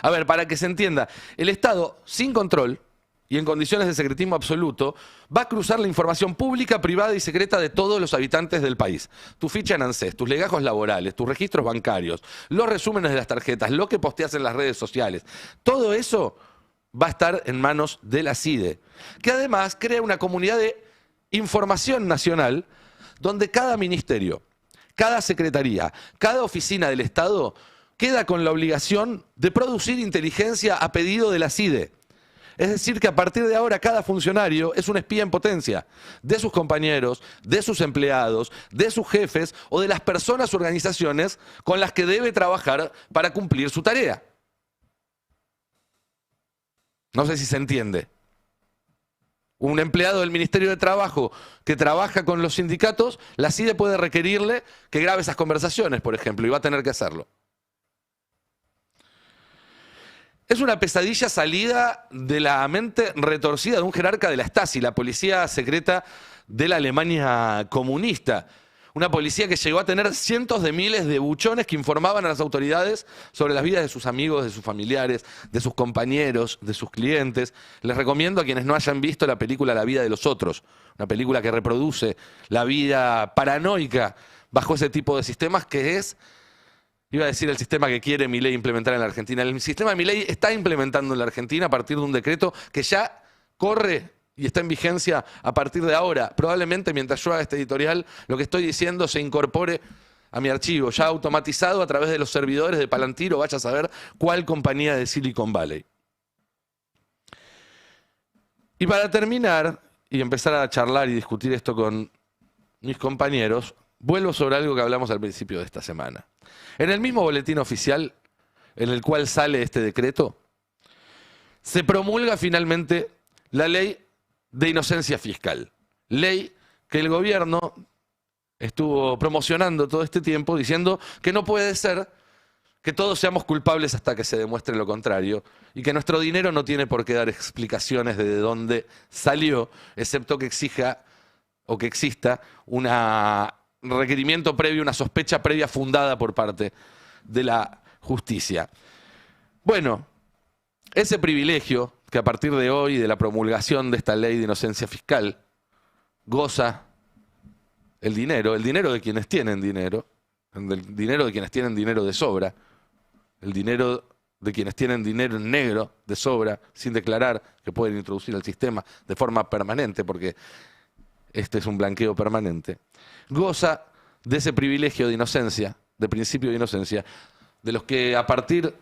A ver, para que se entienda, el Estado, sin control y en condiciones de secretismo absoluto, va a cruzar la información pública, privada y secreta de todos los habitantes del país. Tu ficha en ANSES, tus legajos laborales, tus registros bancarios, los resúmenes de las tarjetas, lo que posteas en las redes sociales. Todo eso va a estar en manos de la CIDE, que además crea una comunidad de información nacional donde cada ministerio, cada secretaría, cada oficina del Estado queda con la obligación de producir inteligencia a pedido de la CIDE. Es decir, que a partir de ahora cada funcionario es un espía en potencia de sus compañeros, de sus empleados, de sus jefes o de las personas o organizaciones con las que debe trabajar para cumplir su tarea. No sé si se entiende. Un empleado del Ministerio de Trabajo que trabaja con los sindicatos, la CIDE puede requerirle que grabe esas conversaciones, por ejemplo, y va a tener que hacerlo. Es una pesadilla salida de la mente retorcida de un jerarca de la Stasi, la policía secreta de la Alemania comunista. Una policía que llegó a tener cientos de miles de buchones que informaban a las autoridades sobre las vidas de sus amigos, de sus familiares, de sus compañeros, de sus clientes. Les recomiendo a quienes no hayan visto la película La vida de los otros, una película que reproduce la vida paranoica bajo ese tipo de sistemas que es... Iba a decir el sistema que quiere Milei implementar en la Argentina. El sistema Milei está implementando en la Argentina a partir de un decreto que ya corre y está en vigencia a partir de ahora. Probablemente mientras yo haga este editorial, lo que estoy diciendo se incorpore a mi archivo, ya automatizado a través de los servidores de Palantir o vaya a saber cuál compañía de Silicon Valley. Y para terminar y empezar a charlar y discutir esto con mis compañeros, vuelvo sobre algo que hablamos al principio de esta semana. En el mismo boletín oficial en el cual sale este decreto, se promulga finalmente la ley de inocencia fiscal. Ley que el gobierno estuvo promocionando todo este tiempo diciendo que no puede ser que todos seamos culpables hasta que se demuestre lo contrario y que nuestro dinero no tiene por qué dar explicaciones de dónde salió, excepto que exija o que exista un requerimiento previo, una sospecha previa fundada por parte de la justicia. Bueno, ese privilegio que a partir de hoy, de la promulgación de esta ley de inocencia fiscal, goza el dinero de quienes tienen dinero, el dinero de quienes tienen dinero de sobra, el dinero de quienes tienen dinero en negro de sobra, sin declarar, que pueden introducir al sistema de forma permanente, porque este es un blanqueo permanente, goza de ese privilegio de inocencia, de principio de inocencia, de los que a partir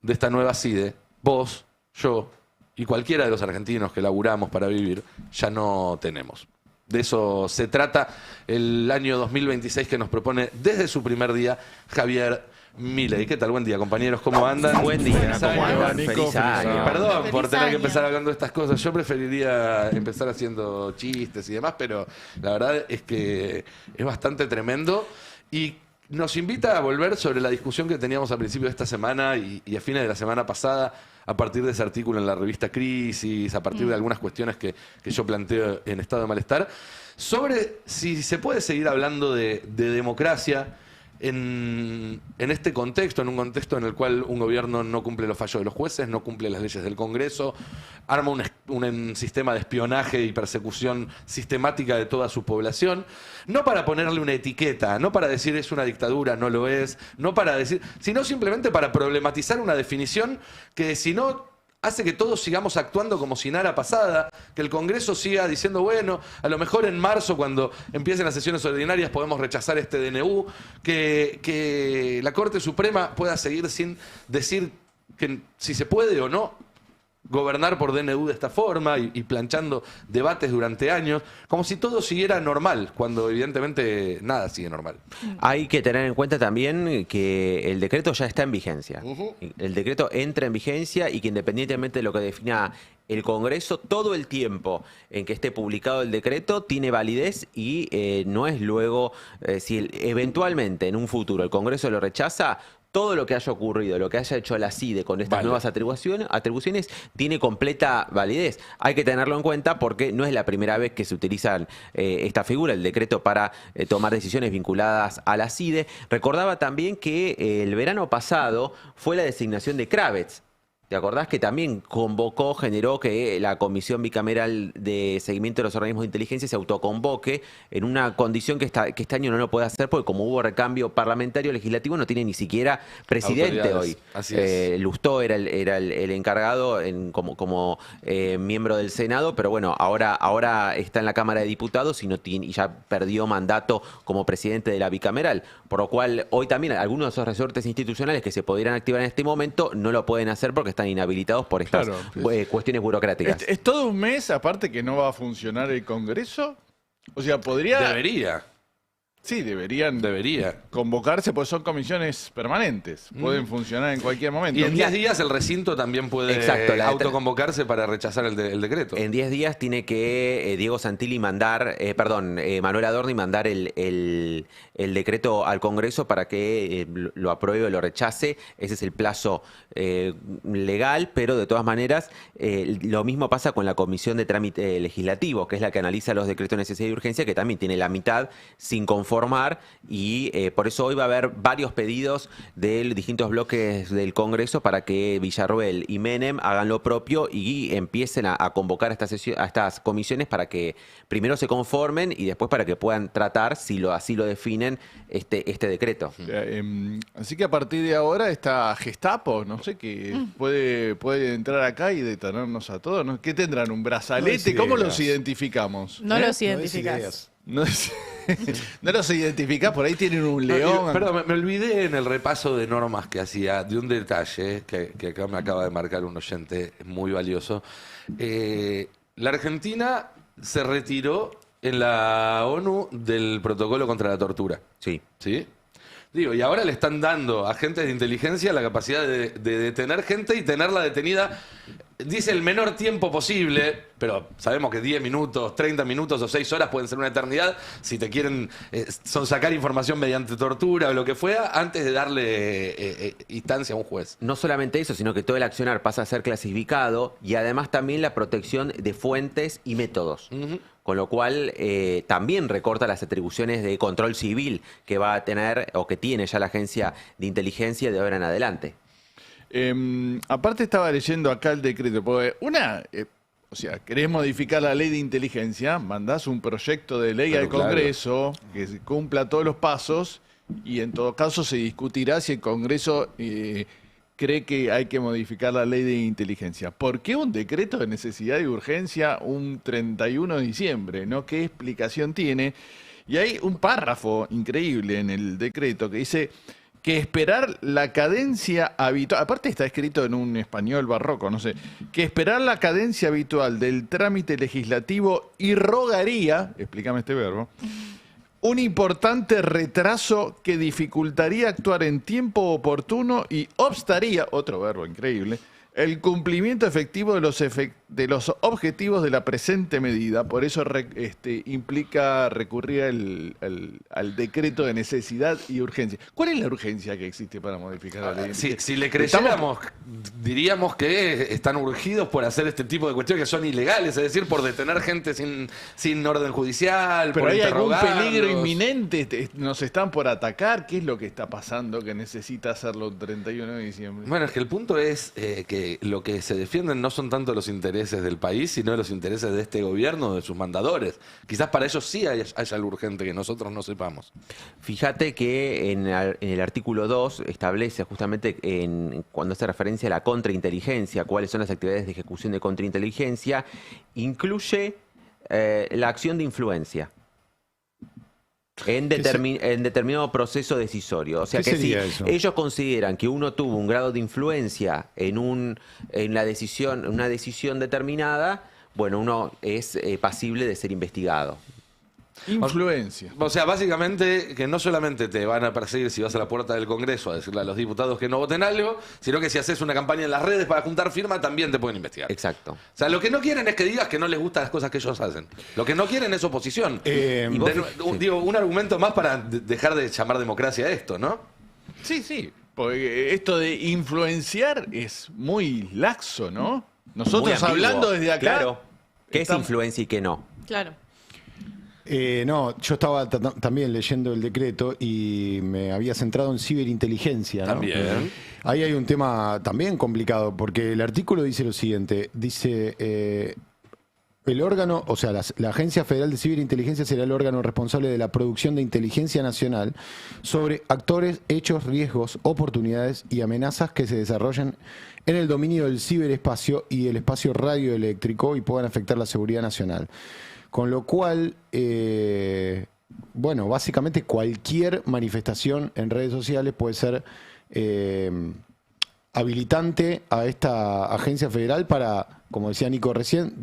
de esta nueva CIDE, vos, yo y cualquiera de los argentinos que laburamos para vivir, ya no tenemos. De eso se trata el año 2026 que nos propone desde su primer día Javier Milei. ¿Qué tal? Buen día, compañeros. ¿Cómo andan? Buen día. ¿Cómo andan? Feliz año. Perdón por tener que empezar hablando de estas cosas. Yo preferiría empezar haciendo chistes y demás, pero la verdad es que es bastante tremendo y nos invita a volver sobre la discusión que teníamos al principio de esta semana y a fines de la semana pasada, a partir de ese artículo en la revista Crisis, a partir de algunas cuestiones que yo planteo en Estado de Malestar, sobre si se puede seguir hablando de democracia en este contexto, en un contexto en el cual un gobierno no cumple los fallos de los jueces, no cumple las leyes del Congreso, arma un sistema de espionaje y persecución sistemática de toda su población, no para ponerle una etiqueta, no para decir es una dictadura, no lo es, no para decir, sino simplemente para problematizar una definición que si no hace que todos sigamos actuando como si nada pasada, que el Congreso siga diciendo, bueno, a lo mejor en marzo, cuando empiecen las sesiones ordinarias, podemos rechazar este DNU, que la Corte Suprema pueda seguir sin decir que si se puede o no gobernar por DNU de esta forma y planchando debates durante años, como si todo siguiera normal, cuando evidentemente nada sigue normal. Hay que tener en cuenta también que el decreto ya está en vigencia. El decreto entra en vigencia y que independientemente de lo que defina el Congreso, todo el tiempo en que esté publicado el decreto tiene validez y no es luego, si eventualmente en un futuro el Congreso lo rechaza, todo lo que haya ocurrido, lo que haya hecho la CIDE con estas nuevas atribuciones, tiene completa validez. Hay que tenerlo en cuenta porque no es la primera vez que se utiliza esta figura, el decreto, para tomar decisiones vinculadas a la CIDE. Recordaba también que el verano pasado fue la designación de Kravets ¿Te acordás que también convocó, generó que la Comisión Bicameral de Seguimiento de los Organismos de Inteligencia se autoconvoque en una condición que este año no lo puede hacer porque como hubo recambio parlamentario legislativo no tiene ni siquiera presidente hoy. Así es. Lustó era el encargado como miembro del Senado, pero bueno, ahora está en la Cámara de Diputados y ya perdió mandato como presidente de la Bicameral, por lo cual hoy también algunos de esos resortes institucionales que se podrían activar en este momento no lo pueden hacer porque están inhabilitados por estas cuestiones burocráticas. ¿Es todo un mes, aparte que no va a funcionar el Congreso? O sea, podría... Debería. Sí, debería convocarse, pues son comisiones permanentes. Pueden funcionar en cualquier momento. Y en 10 días el recinto también puede autoconvocarse para rechazar el decreto. En 10 días tiene que Diego Santilli Manuel Adorni mandar el decreto al Congreso para que lo apruebe o lo rechace. Ese es el plazo legal, pero de todas maneras lo mismo pasa con la Comisión de Trámite Legislativo, que es la que analiza los decretos de necesidad y urgencia, que también tiene la mitad sin conformar y por eso hoy va a haber varios pedidos de distintos bloques del Congreso para que Villarroel y Menem hagan lo propio y empiecen a convocar a estas comisiones para que primero se conformen y después para que puedan tratar, si así lo definen, este decreto. Así que a partir de ahora esta Gestapo, no sé, que puede entrar acá y detenernos a todos, ¿no? ¿Qué tendrán? ¿Un brazalete? ¿Cómo los identificamos? No los identificás. No los identificás, por ahí tienen un león. Perdón, me olvidé en el repaso de normas que hacía de un detalle que acá me acaba de marcar un oyente muy valioso. La Argentina se retiró en la ONU del protocolo contra la tortura. Sí. ¿Sí? Digo, y ahora le están dando a agentes de inteligencia la capacidad de detener gente y tenerla detenida, dice el menor tiempo posible, pero sabemos que 10 minutos, 30 minutos o 6 horas pueden ser una eternidad si te quieren sacar información mediante tortura o lo que fuera, antes de darle instancia a un juez. No solamente eso, sino que todo el accionar pasa a ser clasificado y además también la protección de fuentes y métodos. Con lo cual también recorta las atribuciones de control civil que va a tener o que tiene ya la agencia de inteligencia de ahora en adelante. Aparte estaba leyendo acá el decreto, porque o sea, querés modificar la ley de inteligencia, mandás un proyecto de ley al Congreso que cumpla todos los pasos y en todo caso se discutirá si el Congreso cree que hay que modificar la ley de inteligencia. ¿Por qué un decreto de necesidad y urgencia un 31 de diciembre? ¿No? ¿Qué explicación tiene? Y hay un párrafo increíble en el decreto que dice que esperar la cadencia habitual, aparte está escrito en un español barroco, no sé, que esperar la cadencia habitual del trámite legislativo irrogaría, explícame este verbo, un importante retraso que dificultaría actuar en tiempo oportuno y obstaría, otro verbo increíble, el cumplimiento efectivo de los objetivos de la presente medida. Por eso implica recurrir al decreto de necesidad y urgencia. ¿Cuál es la urgencia que existe para modificar la ley? Si le creyéramos, diríamos que están urgidos por hacer este tipo de cuestiones que son ilegales, es decir, por detener gente sin orden judicial, pero por hay algún interrogarlos. peligro inminente, nos están por atacar. ¿Qué es lo que está pasando que necesita hacerlo el 31 de diciembre? Bueno, es que el punto es que lo que se defienden no son tanto los intereses del país, sino los intereses de este gobierno, de sus mandadores. Quizás para ellos sí haya algo urgente que nosotros no sepamos. Fíjate que en el artículo 2 establece justamente cuando hace referencia a la contrainteligencia, cuáles son las actividades de ejecución de contrainteligencia, incluye la acción de influencia en determinado proceso decisorio. O sea que si ellos consideran que uno tuvo un grado de influencia en una decisión determinada, bueno, uno es pasible de ser investigado. Influencia. O sea, básicamente que no solamente te van a perseguir si vas a la puerta del Congreso a decirle a los diputados que no voten algo, sino que si haces una campaña en las redes para juntar firmas también te pueden investigar. Exacto. O sea, lo que no quieren es que digas que no les gustan las cosas que ellos hacen. Lo que no quieren es oposición. Digo, un argumento más para dejar de llamar democracia a esto, ¿no? Sí. Porque esto de influenciar es muy laxo, ¿no? Nosotros Muy ambiguo. hablando desde acá... Claro. ¿Qué es influencia y qué no? Claro. No, yo estaba también leyendo el decreto y me había centrado en ciberinteligencia, ¿no? También. Ahí hay un tema también complicado, porque el artículo dice lo siguiente, dice... el órgano, o sea, la Agencia Federal de Ciberinteligencia será el órgano responsable de la producción de inteligencia nacional sobre actores, hechos, riesgos, oportunidades y amenazas que se desarrollen en el dominio del ciberespacio y el espacio radioeléctrico y puedan afectar la seguridad nacional. Con lo cual, bueno, básicamente cualquier manifestación en redes sociales puede ser habilitante a esta agencia federal para, como decía Nico recién,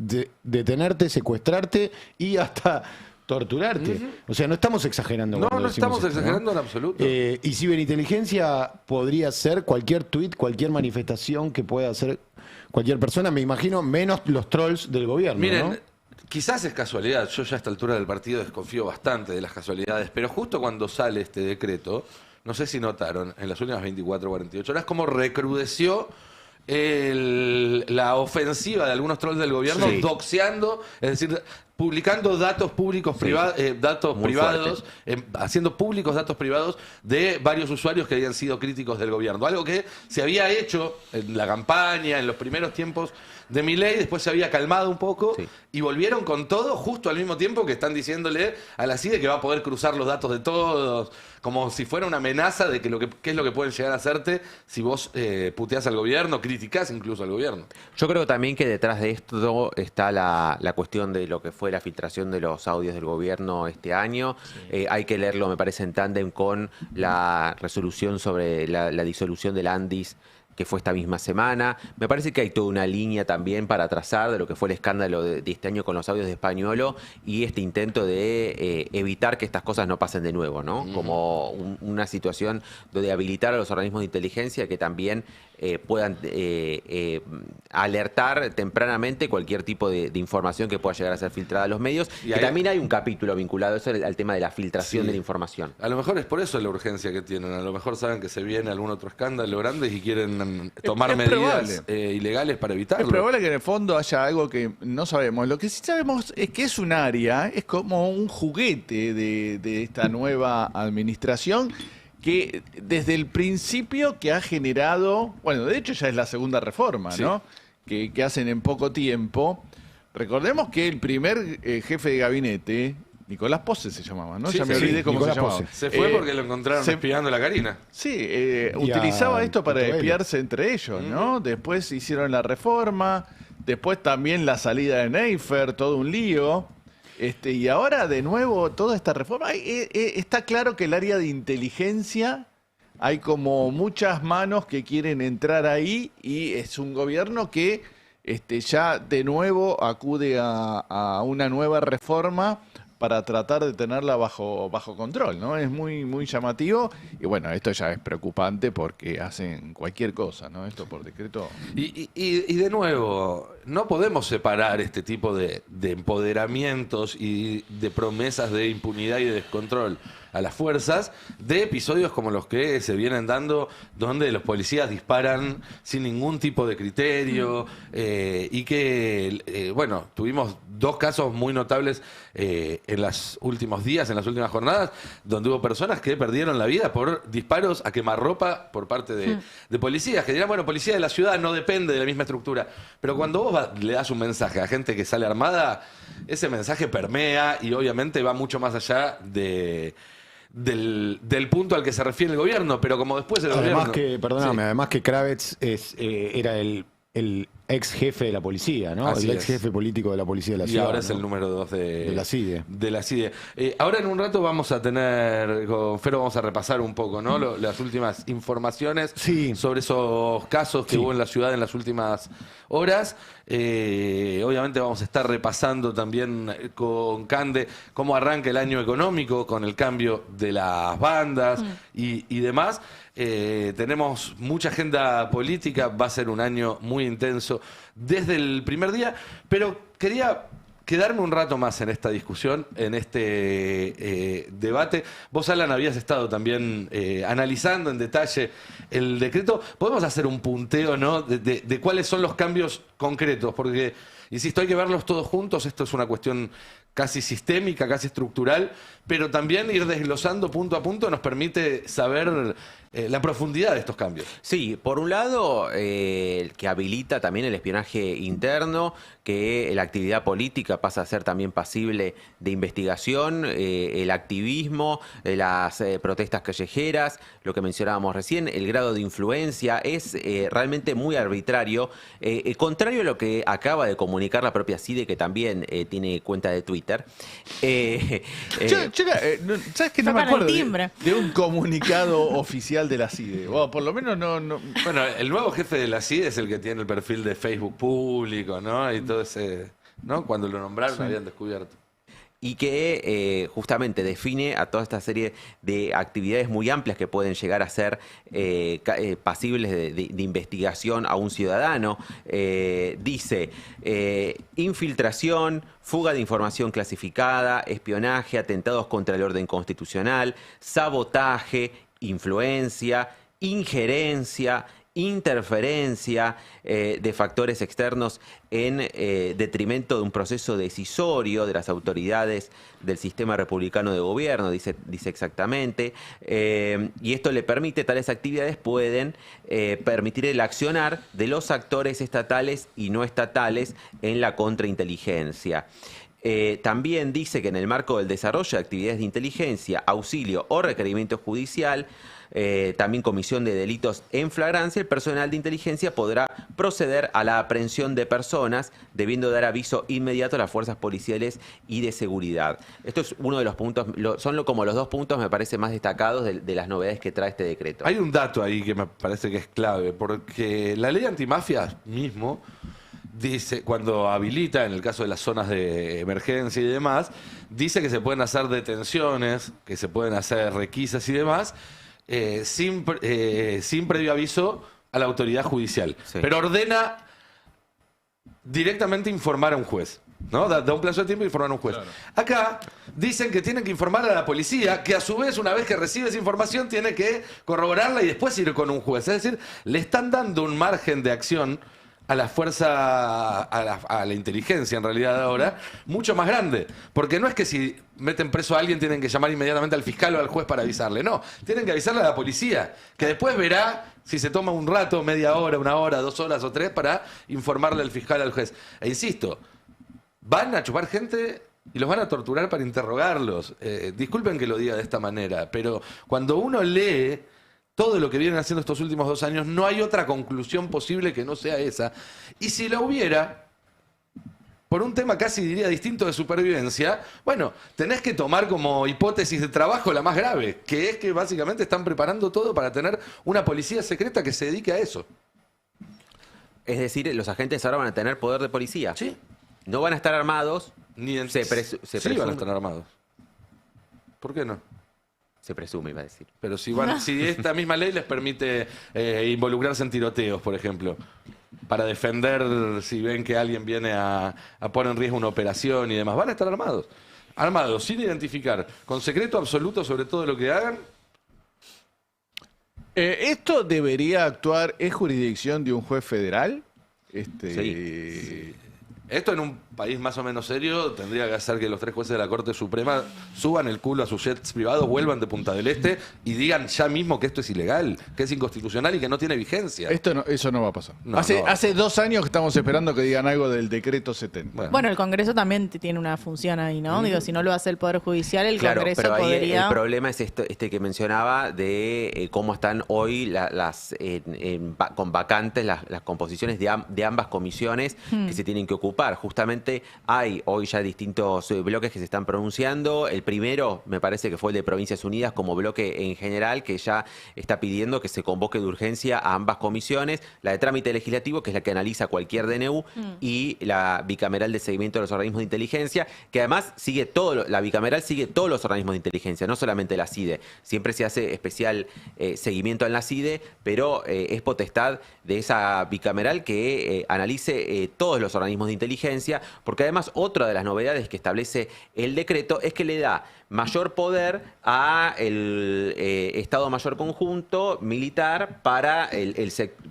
detenerte, secuestrarte y hasta torturarte. O sea, no estamos exagerando. No, cuando no decimos estamos esto, exagerando ¿no? en absoluto. Y ciberinteligencia podría ser cualquier tuit, cualquier manifestación que pueda hacer cualquier persona, me imagino, menos los trolls del gobierno. Miren, ¿no? quizás es casualidad, yo ya a esta altura del partido desconfío bastante de las casualidades, pero justo cuando sale este decreto, no sé si notaron, en las últimas 24 o 48 horas, cómo recrudeció la ofensiva de algunos trolls del gobierno, Sí. doxeando, es decir, publicando datos públicos datos Muy privados, haciendo públicos datos privados de varios usuarios que habían sido críticos del gobierno. Algo que se había hecho en la campaña, en los primeros tiempos de Milei, después se había calmado un poco Sí. y volvieron con todo justo al mismo tiempo que están diciéndole a la CIDE que va a poder cruzar los datos de todos, como si fuera una amenaza de que qué es lo que pueden llegar a hacerte si vos puteás al gobierno, criticás incluso al gobierno. Yo creo también que detrás de esto está la cuestión de lo que fue la filtración de los audios del gobierno este año. Hay que leerlo, me parece, en tándem con la resolución sobre la disolución del Andis, que fue esta misma semana. Me parece que hay toda una línea también para trazar de lo que fue el escándalo de este año con los audios de Españolo y este intento de evitar que estas cosas no pasen de nuevo, ¿no? Como una situación de habilitar a los organismos de inteligencia que también puedan alertar tempranamente cualquier tipo de información que pueda llegar a ser filtrada a los medios. Y Y ahí- también hay un capítulo vinculado a eso, al tema de la filtración Sí. de la información. A lo mejor es por eso la urgencia que tienen. A lo mejor saben que se viene algún otro escándalo grande y quieren tomar es medidas probable. ilegales para Es evitarlo. probable que en el fondo haya algo que no sabemos. Lo que sí sabemos es que es un área, es como un juguete de esta nueva administración que desde el principio que ha generado, bueno, de hecho ya es la segunda reforma, Sí. ¿no? Que hacen en poco tiempo. Recordemos que el primer jefe de gabinete, Nicolás Pose se llamaba, ¿no? Sí, ya me sí, olvidé sí, cómo Nicolás se llamaba. Pose. Se fue porque lo encontraron se- espiando la Karina. Sí, Y utilizaba a esto para Punto L. espiarse entre ellos, ¿no? Después hicieron la reforma, después también la salida de Neifer, todo un lío. Y ahora de nuevo toda esta reforma. Está claro que el área de inteligencia hay como muchas manos que quieren entrar ahí y es un gobierno que ya de nuevo acude a una nueva reforma para tratar de tenerla bajo control, ¿no? Es muy, muy llamativo y bueno, esto ya es preocupante porque hacen cualquier cosa, ¿no? Esto por decreto. Y de nuevo, no podemos separar este tipo de empoderamientos y de promesas de impunidad y de descontrol a las fuerzas de episodios como los que se vienen dando donde los policías disparan sin ningún tipo de criterio y que, bueno, tuvimos dos casos muy notables en los últimos días, en las últimas jornadas, donde hubo personas que perdieron la vida por disparos a quemarropa por parte de policías, que dirán, bueno, policía de la ciudad no depende de la misma estructura, pero cuando vos le das un mensaje a gente que sale armada, ese mensaje permea y obviamente va mucho más allá del punto al que se refiere el gobierno, pero como después el Además gobierno... que, perdóname, Sí. además que Kravitz era el ex jefe de la policía, ¿no? Así el ex es. jefe político de la policía de la Y ciudad. ahora es ¿no? el número 2 de la CIDE. De la CIDE. Ahora en un rato vamos a tener, con Fero vamos a repasar un poco, ¿no? Las últimas informaciones Sí. sobre esos casos que Sí. hubo en la ciudad en las últimas horas. Obviamente vamos a estar repasando también con Cande cómo arranca el año económico con el cambio de las bandas y demás. Tenemos mucha agenda política, va a ser un año muy intenso desde el primer día, pero quería quedarme un rato más en esta discusión, en este debate. Vos, Alan, habías estado también analizando en detalle el decreto. Podemos hacer un punteo, ¿no? de cuáles son los cambios concretos, porque, insisto, hay que verlos todos juntos. Esto es una cuestión casi sistémica, casi estructural, pero también ir desglosando punto a punto nos permite saber la profundidad de estos cambios. Sí, por un lado, que habilita también el espionaje interno, que la actividad política pasa a ser también pasible de investigación, el activismo, las protestas callejeras, lo que mencionábamos recién, el grado de influencia es realmente muy arbitrario, contrario a lo que acaba de comunicar la propia CIDE, que también tiene cuenta de Twitter. ¿Sabes que no me acuerdo de un comunicado oficial de la CIDE? Bueno, por lo menos no. Bueno, el nuevo jefe de la CIDE es el que tiene el perfil de Facebook público, ¿no? Y todo ese, ¿no? Cuando lo nombraron habían descubierto. Y que justamente define a toda esta serie de actividades muy amplias que pueden llegar a ser pasibles de investigación a un ciudadano. Dice, infiltración, fuga de información clasificada, espionaje, atentados contra el orden constitucional, sabotaje, influencia, injerencia, interferencia de factores externos en detrimento de un proceso decisorio de las autoridades del sistema republicano de gobierno, dice exactamente, y esto le permite, tales actividades pueden permitir el accionar de los actores estatales y no estatales en la contrainteligencia. También dice que en el marco del desarrollo de actividades de inteligencia, auxilio o requerimiento judicial, también comisión de delitos en flagrancia, el personal de inteligencia podrá proceder a la aprehensión de personas, debiendo dar aviso inmediato a las fuerzas policiales y de seguridad. Esto es uno de los puntos, son como los 2 puntos, me parece, más destacados de las novedades que trae este decreto. Hay un dato ahí que me parece que es clave, porque la ley antimafia mismo dice, cuando habilita, en el caso de las zonas de emergencia y demás, dice que se pueden hacer detenciones, que se pueden hacer requisas y demás, sin previo aviso a la autoridad judicial. Sí. Pero ordena directamente informar a un juez, ¿no? Da un plazo de tiempo y informar a un juez. Claro. Acá dicen que tienen que informar a la policía, que a su vez, una vez que recibe esa información, tiene que corroborarla y después ir con un juez. Es decir, le están dando un margen de acción a la fuerza, a la inteligencia en realidad ahora, mucho más grande. Porque no es que si meten preso a alguien tienen que llamar inmediatamente al fiscal o al juez para avisarle. No, tienen que avisarle a la policía, que después verá si se toma un rato, media hora, 1 hora, 2 horas o 3 para informarle al fiscal o al juez. E insisto, van a chupar gente y los van a torturar para interrogarlos. Disculpen que lo diga de esta manera, pero cuando uno lee todo lo que vienen haciendo estos últimos 2 años, no hay otra conclusión posible que no sea esa. Y si la hubiera, por un tema casi diría distinto de supervivencia, bueno, tenés que tomar como hipótesis de trabajo la más grave, que es que básicamente están preparando todo para tener una policía secreta que se dedique a eso. Es decir, los agentes ahora van a tener poder de policía. Sí. No van a estar armados. Ni en... Sí, van a estar armados. ¿Por qué no? Se presume, iba a decir. Pero si esta misma ley les permite involucrarse en tiroteos, por ejemplo, para defender si ven que alguien viene a poner en riesgo una operación y demás, van a estar armados. Armados, sin identificar, con secreto absoluto sobre todo lo que hagan. ¿Esto debería actuar, es jurisdicción de un juez federal? Sí. Esto en un país más o menos serio tendría que hacer que los 3 jueces de la Corte Suprema suban el culo a sus jets privados, vuelvan de Punta del Este y digan ya mismo que esto es ilegal, que es inconstitucional y que no tiene vigencia. Eso no va a pasar. Hace 2 años que estamos esperando que digan algo del decreto 70. Bueno, el Congreso también tiene una función ahí, ¿no? Digo, si no lo hace el Poder Judicial, el Congreso pero ahí podría... el problema es este que mencionaba de cómo están hoy con vacantes las composiciones de ambas comisiones que se tienen que ocupar. Justamente hay hoy ya distintos bloques que se están pronunciando. El primero me parece que fue el de Provincias Unidas como bloque en general, que ya está pidiendo que se convoque de urgencia a ambas comisiones, la de trámite legislativo, que es la que analiza cualquier DNU, y la bicameral de seguimiento de los organismos de inteligencia, que además la bicameral sigue todos los organismos de inteligencia, no solamente la CIDE. Siempre se hace especial seguimiento en la CIDE, pero es potestad de esa bicameral que analice todos los organismos de inteligencia, porque además otra de las novedades que establece el decreto es que le da mayor poder a el Estado Mayor Conjunto militar para,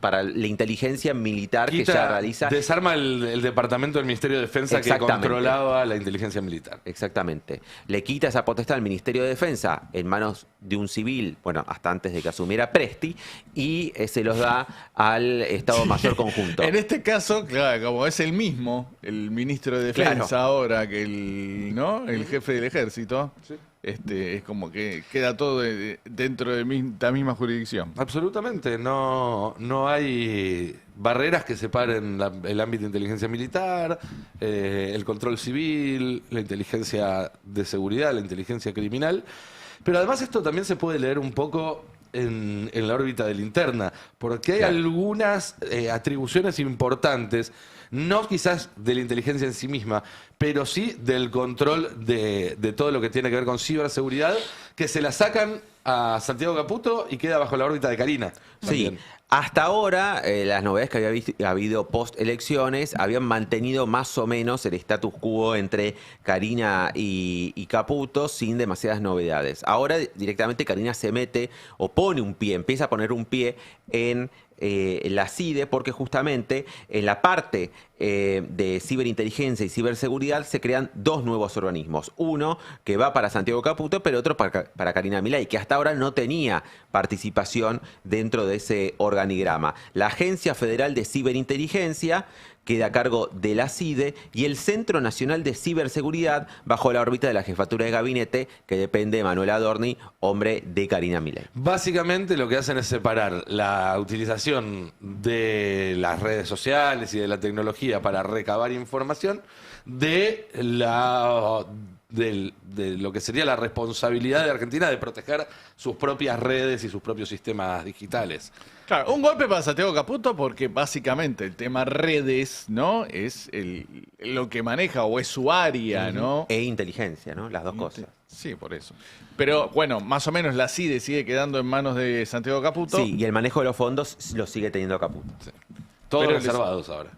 para la inteligencia militar que ya realiza. Desarma el departamento del Ministerio de Defensa que controlaba la inteligencia militar. Exactamente. Le quita esa potestad al Ministerio de Defensa en manos de un civil, bueno, hasta antes de que asumiera Presti, y se los da al Estado Mayor Conjunto. En este caso, claro, como es el mismo, el ministro de Defensa ahora que el jefe del ejército, es como que queda todo dentro de la misma jurisdicción. Absolutamente, no hay barreras que separen el ámbito de inteligencia militar, el control civil, la inteligencia de seguridad, la inteligencia criminal. Pero además esto también se puede leer un poco en la órbita de linterna, porque hay algunas atribuciones importantes, no quizás de la inteligencia en sí misma, pero sí del control de todo lo que tiene que ver con ciberseguridad, que se la sacan a Santiago Caputo y queda bajo la órbita de Karina. También. Sí. Hasta ahora, las novedades que había habido post-elecciones habían mantenido más o menos el status quo entre Karina y Caputo sin demasiadas novedades. Ahora directamente Karina se mete o pone un pie, empieza a poner un pie en la CIDE, porque justamente en la parte de ciberinteligencia y ciberseguridad se crean dos nuevos organismos. Uno que va para Santiago Caputo, pero otro para Karina Milei, que hasta ahora no tenía participación dentro de ese organigrama. La Agencia Federal de Ciberinteligencia queda a cargo de la CIDE y el Centro Nacional de Ciberseguridad bajo la órbita de la Jefatura de Gabinete, que depende de Manuel Adorni, hombre de Karina Milei. Básicamente lo que hacen es separar la utilización de las redes sociales y de la tecnología para recabar información de lo que sería la responsabilidad de Argentina de proteger sus propias redes y sus propios sistemas digitales. Claro, un golpe para Santiago Caputo porque básicamente el tema redes, ¿no? Es lo que maneja o es su área, ¿no? E inteligencia, ¿no? Las dos cosas. Sí, por eso. Pero bueno, más o menos la CIDE sigue quedando en manos de Santiago Caputo. Sí, y el manejo de los fondos lo sigue teniendo Caputo. Sí. Todos Pero reservados ahora.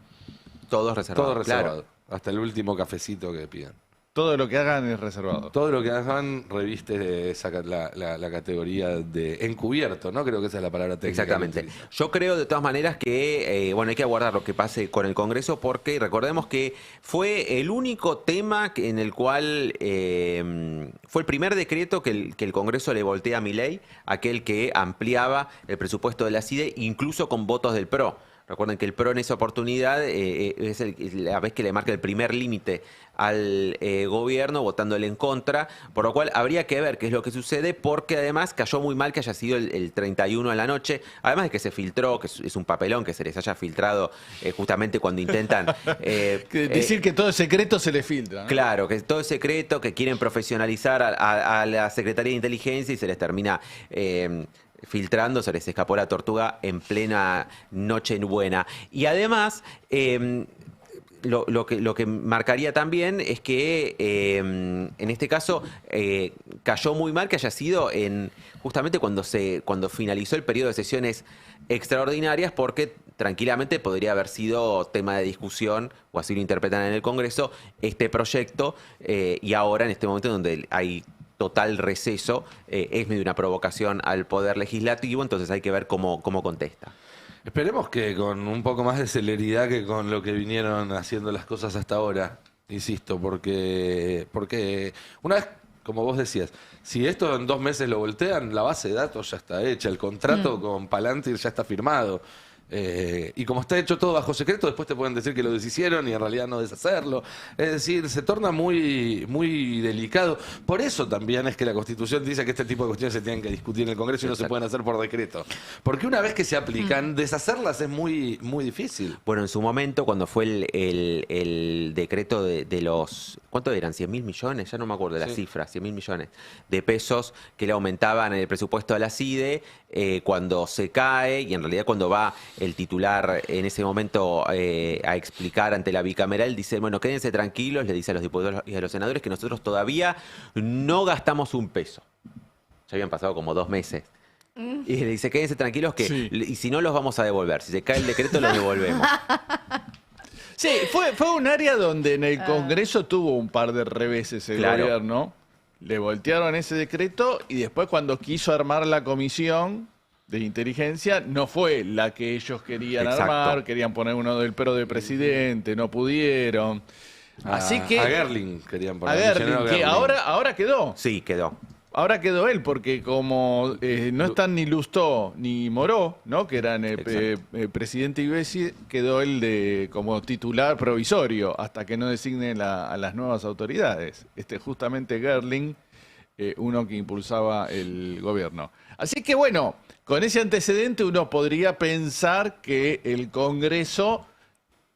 Todos reservados. Todos reservados. Hasta el último cafecito que pidan. Todo lo que hagan es reservado. Todo lo que hagan reviste la categoría de encubierto, ¿no? Creo que esa es la palabra técnica. Exactamente. Yo creo de todas maneras que hay que aguardar lo que pase con el Congreso, porque recordemos que fue el único tema en el cual fue el primer decreto que el Congreso le voltea a Milei, aquel que ampliaba el presupuesto de la CIDE, incluso con votos del PRO. Recuerden que el PRO en esa oportunidad es la vez que le marca el primer límite al gobierno, votándole en contra, por lo cual habría que ver qué es lo que sucede, porque además cayó muy mal que haya sido el 31 a la noche, además de que se filtró, que es un papelón que se les haya filtrado justamente cuando intentan... decir que todo es secreto se le filtra, ¿no? Claro, que todo es secreto, que quieren profesionalizar a la Secretaría de Inteligencia y se les termina... filtrando, se les escapó la tortuga en plena noche buena. Y además, lo que marcaría también es que en este caso cayó muy mal que haya sido justamente cuando finalizó el periodo de sesiones extraordinarias, porque tranquilamente podría haber sido tema de discusión, o así lo interpretan en el Congreso, este proyecto, y ahora en este momento donde hay total receso, es medio una provocación al Poder Legislativo, entonces hay que ver cómo contesta. Esperemos que con un poco más de celeridad que con lo que vinieron haciendo las cosas hasta ahora, insisto, porque una vez, como vos decías, si esto en 2 meses lo voltean, la base de datos ya está hecha, el contrato con Palantir ya está firmado. Y como está hecho todo bajo secreto, después te pueden decir que lo deshicieron y en realidad no deshacerlo. Es decir, se torna muy, muy delicado. Por eso también es que la Constitución dice que este tipo de cuestiones se tienen que discutir en el Congreso y no se pueden hacer por decreto. Porque una vez que se aplican, deshacerlas es muy, muy difícil. Bueno, en su momento, cuando fue el decreto de los... ¿Cuánto eran? ¿100.000 millones? Ya no me acuerdo de la cifra. 100.000 millones de pesos que le aumentaban en el presupuesto de la CIDE, cuando se cae, y en realidad cuando va el titular en ese momento a explicar ante la bicameral, dice, bueno, quédense tranquilos, le dice a los diputados y a los senadores que nosotros todavía no gastamos un peso. Ya habían pasado como 2 meses. Y le dice, quédense tranquilos que y si no los vamos a devolver. Si se cae el decreto, los devolvemos. Sí, fue un área donde en el Congreso tuvo un par de reveses el gobierno. le voltearon ese decreto y después cuando quiso armar la comisión de inteligencia no fue la que ellos querían Exacto. armar, querían poner uno del pero de presidente, no pudieron. Así que A Gerling querían poner. a al Gerling, ingeniero que Gerling. ahora quedó. Sí, quedó. Ahora quedó él, porque como no están ni Lustó ni Moró, ¿no? Que eran presidente y vice, quedó él como titular provisorio hasta que no designen a las nuevas autoridades. Justamente Gerling, uno que impulsaba el gobierno. Así que bueno, con ese antecedente uno podría pensar que el Congreso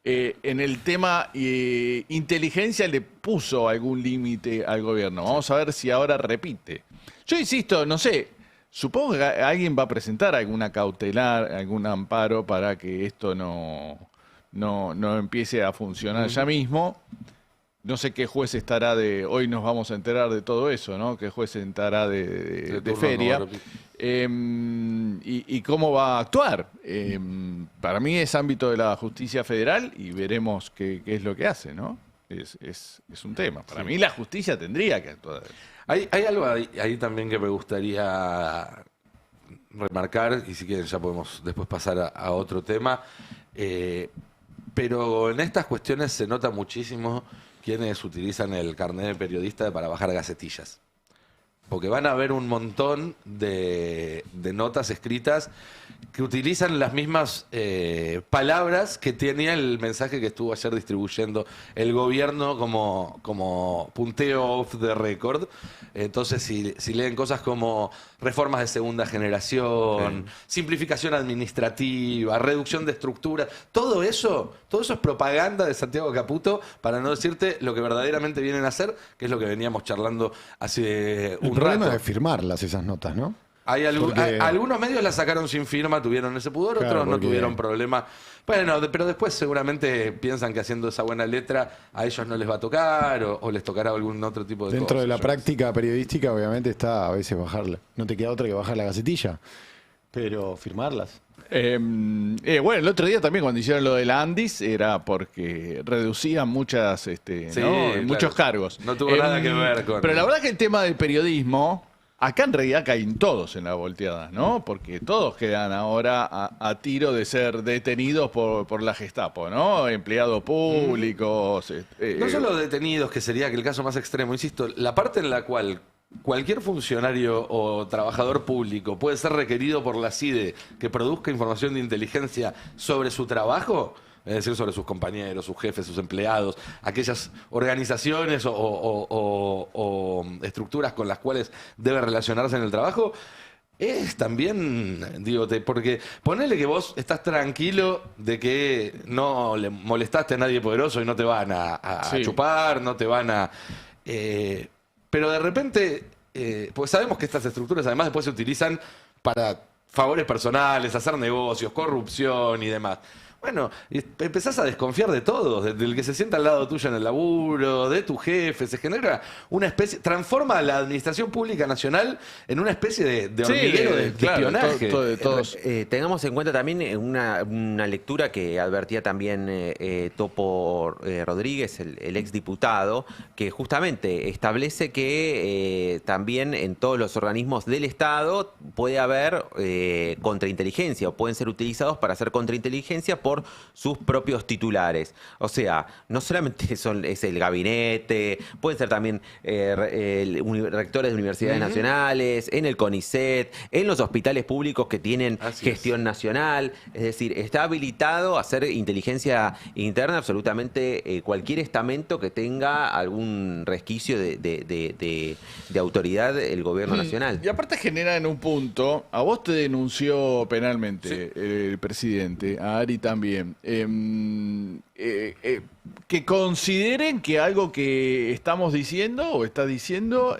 en el tema inteligencia le puso algún límite al gobierno. Vamos a ver si ahora repite. Yo insisto, no sé, supongo que alguien va a presentar alguna cautelar, algún amparo para que esto no empiece a funcionar ya mismo. No sé qué juez estará hoy nos vamos a enterar de todo eso, ¿no? Qué juez estará de turno, feria. no, repito. Y cómo va a actuar. Para mí es ámbito de la justicia federal y veremos qué es lo que hace, ¿no? Es un tema. Para mí la justicia tendría que actuar. Hay algo ahí también que me gustaría remarcar, y si quieren ya podemos después pasar a otro tema. Pero en estas cuestiones se nota muchísimo quienes utilizan el carnet de periodista para bajar gacetillas. Porque van a haber un montón de notas escritas que utilizan las mismas palabras que tenía el mensaje que estuvo ayer distribuyendo el gobierno como punteo off the record. Entonces, si leen cosas como reformas de segunda generación, simplificación administrativa, reducción de estructuras, todo eso es propaganda de Santiago Caputo, para no decirte lo que verdaderamente vienen a hacer, que es lo que veníamos charlando hace El un problema rato. es firmarlas esas notas, ¿no? Porque algunos medios la sacaron sin firma, tuvieron ese pudor, Claro, otros no porque- tuvieron problema. Bueno, pero después seguramente piensan que haciendo esa buena letra a ellos no les va a tocar o les tocará algún otro tipo de Dentro cosas. de la Yo práctica periodística, obviamente, está a veces bajarla. No te queda otra que bajar la gacetilla. Pero firmarlas. Bueno, el otro día también cuando hicieron lo de la Andis era porque reducían muchas, claro. muchos cargos. No tuvo nada que ver con- Pero la verdad que el tema del periodismo, acá en realidad caen todos en la volteada, ¿no? Porque todos quedan ahora a tiro de ser detenidos por la Gestapo, ¿no? Empleados públicos. No solo detenidos, que sería que el caso más extremo, insisto, la parte en la cual cualquier funcionario o trabajador público puede ser requerido por la CIDE que produzca información de inteligencia sobre su trabajo, es decir, sobre sus compañeros, sus jefes, sus empleados, aquellas organizaciones o estructuras con las cuales debe relacionarse en el trabajo, es también, digo, porque ponele que vos estás tranquilo de que no le molestaste a nadie poderoso y no te van a Sí. chupar, no te van a... pero de repente, pues sabemos que estas estructuras además después se utilizan para favores personales, hacer negocios, corrupción y demás. Bueno, y empezás a desconfiar de todos, del que se sienta al lado tuyo en el laburo, de tu jefe, se genera una especie, transforma a la administración pública nacional en una especie de Sí, hormiguero de claro, espionaje. todos. Tengamos en cuenta también una lectura que advertía también Topo Rodríguez, el exdiputado, que justamente establece que también en todos los organismos del Estado puede haber contrainteligencia o pueden ser utilizados para hacer contrainteligencia por sus propios titulares. O sea, no solamente es el gabinete, pueden ser también rectores de universidades nacionales, en el CONICET, en los hospitales públicos que tienen Así gestión nacional. Es decir, está habilitado a hacer inteligencia interna absolutamente cualquier estamento que tenga algún resquicio de autoridad el gobierno nacional. Y aparte genera en un punto, a vos te denunció penalmente el presidente, a Ari también, que consideren que algo que estamos diciendo o está diciendo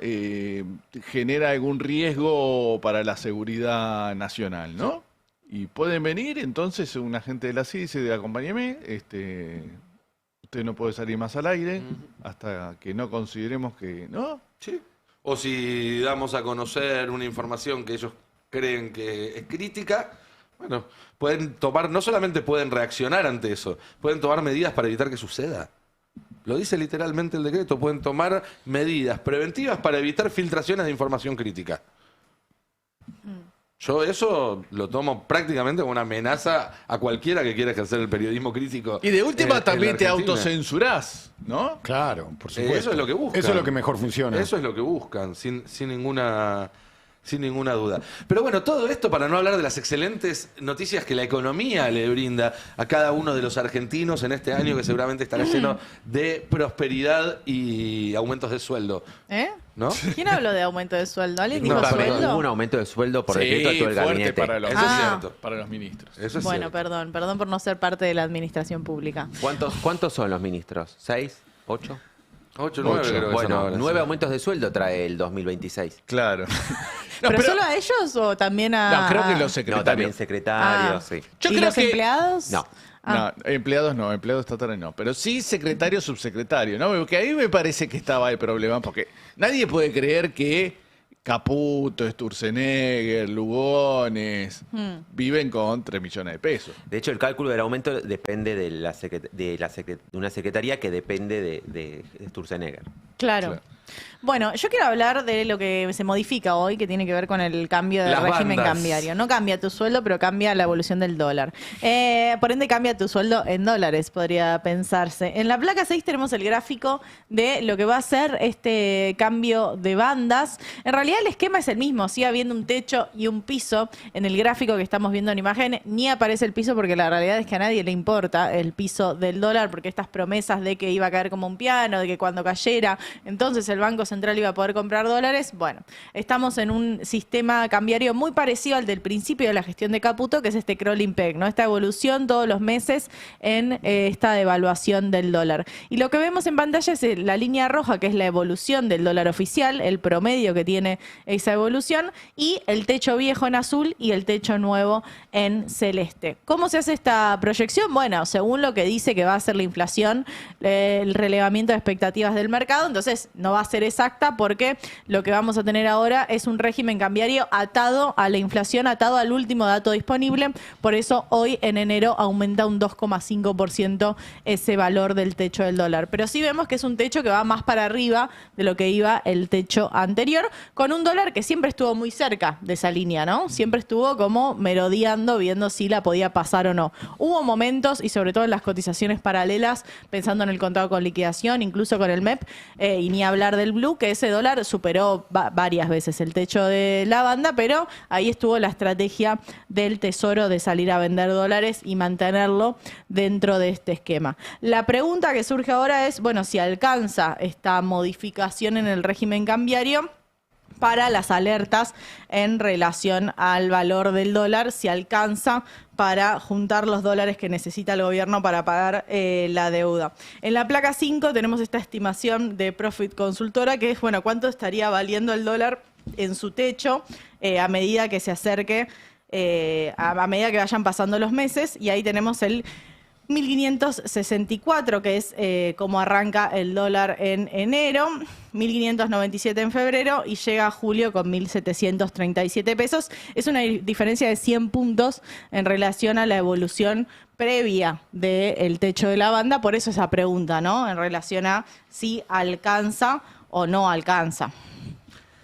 genera algún riesgo para la seguridad nacional, ¿no? Y pueden venir, entonces un agente de la CID dice, acompáñeme, usted no puede salir más al aire hasta que no consideremos que, ¿no? Sí. O si damos a conocer una información que ellos creen que es crítica, bueno, pueden tomar, no solamente pueden reaccionar ante eso, pueden tomar medidas para evitar que suceda. Lo dice literalmente el decreto. Pueden tomar medidas preventivas para evitar filtraciones de información crítica. Yo eso lo tomo prácticamente como una amenaza a cualquiera que quiera ejercer el periodismo crítico. Y de última en también la te Argentina. autocensurás, ¿no? Claro, por supuesto. Eso es lo que buscan. Eso es lo que mejor funciona. Eso es lo que buscan, sin ninguna duda. Pero bueno, todo esto para no hablar de las excelentes noticias que la economía le brinda a cada uno de los argentinos en este año, que seguramente estará lleno de prosperidad y aumentos de sueldo. ¿Eh? ¿No? ¿Quién habló de aumento de sueldo? ¿Alguien No dijo va a haber sueldo? ningún aumento de sueldo por decreto a todo el fuerte gabinete. para los, Eso es Ah. cierto. para los ministros. Eso es Bueno, cierto. perdón por no ser parte de la administración pública. ¿Cuántos son los ministros? ¿6? ¿8? 8, 9 creo que son Bueno, ahora, 9 sí. aumentos de sueldo trae el 2026. Claro. ¿Pero solo a ellos o también a...? No, creo que los No, secretarios. también secretarios, Ah. sí. Yo ¿Y creo los que- empleados? No. Ah. No, empleados estatales no, pero sí secretario, subsecretario, ¿no? Porque ahí me parece que estaba el problema, porque nadie puede creer que Caputo, Sturzenegger, Lugones viven con 3 millones de pesos. De hecho, el cálculo del aumento depende de una secretaría que depende de Sturzenegger. Claro. Claro. Bueno, yo quiero hablar de lo que se modifica hoy, que tiene que ver con el cambio del Las régimen bandas. cambiario. No cambia tu sueldo, pero cambia la evolución del dólar. Por ende, cambia tu sueldo en dólares, podría pensarse. En la placa 6 tenemos el gráfico de lo que va a ser este cambio de bandas. En realidad, el esquema es el mismo. Sigue habiendo un techo y un piso. En el gráfico que estamos viendo en imagen, ni aparece el piso, porque la realidad es que a nadie le importa el piso del dólar, porque estas promesas de que iba a caer como un piano, de que cuando cayera, entonces el Banco Central iba a poder comprar dólares. Bueno, estamos en un sistema cambiario muy parecido al del principio de la gestión de Caputo, que es este crawling peg, ¿no? Esta evolución todos los meses en esta devaluación del dólar. Y lo que vemos en pantalla es la línea roja, que es la evolución del dólar oficial, el promedio que tiene esa evolución, y el techo viejo en azul y el techo nuevo en celeste. ¿Cómo se hace esta proyección? Bueno, según lo que dice que va a ser la inflación, el relevamiento de expectativas del mercado, entonces no va a ser exacta, porque lo que vamos a tener ahora es un régimen cambiario atado a la inflación, atado al último dato disponible. Por eso hoy en enero aumenta un 2,5% ese valor del techo del dólar. Pero sí vemos que es un techo que va más para arriba de lo que iba el techo anterior, con un dólar que siempre estuvo muy cerca de esa línea, ¿no? Siempre estuvo como merodeando, viendo si la podía pasar o no. Hubo momentos, y sobre todo en las cotizaciones paralelas, pensando en el contado con liquidación, incluso con el MEP, y ni hablar del Blue, que ese dólar superó varias veces el techo de la banda, pero ahí estuvo la estrategia del Tesoro de salir a vender dólares y mantenerlo dentro de este esquema. La pregunta que surge ahora es, bueno, si alcanza esta modificación en el régimen cambiario para las alertas en relación al valor del dólar, si alcanza para juntar los dólares que necesita el gobierno para pagar la deuda. En la placa 5 tenemos esta estimación de Profit Consultora, que es, bueno, cuánto estaría valiendo el dólar en su techo a medida que se acerque, a medida que vayan pasando los meses, y ahí tenemos el 1.564, que es como arranca el dólar en enero, 1.597 en febrero y llega a julio con 1.737 pesos. Es una diferencia de 100 puntos en relación a la evolución previa del techo de la banda. Por eso esa pregunta, ¿no? En relación a si alcanza o no alcanza.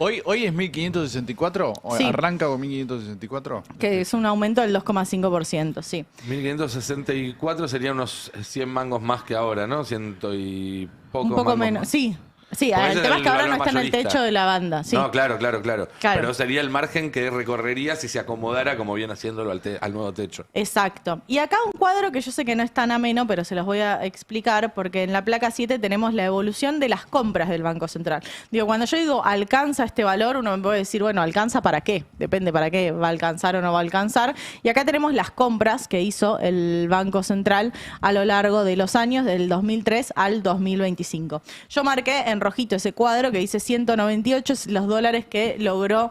¿Hoy es 1.564? ¿O Sí. arranca con 1.564? Que es un aumento del 2,5%, sí. 1564 serían unos 100 mangos más que ahora, ¿no? Ciento y poco Un poco mangos menos, más. sí. Sí, Porque el ese es tema es el que ahora no valor está en el mayorista. techo de la banda, sí. No, claro. Claro. Pero sería el margen que recorrería si se acomodara como viene haciéndolo al nuevo techo. Exacto. Y acá un cuadro que yo sé que no es tan ameno, pero se los voy a explicar, porque en la placa 7 tenemos la evolución de las compras del Banco Central. Digo, cuando yo digo alcanza este valor, uno me puede decir, bueno, ¿alcanza para qué? Depende para qué, va a alcanzar o no va a alcanzar. Y acá tenemos las compras que hizo el Banco Central a lo largo de los años, del 2003 al 2025. Yo marqué en en rojito ese cuadro que dice 198, los dólares que logró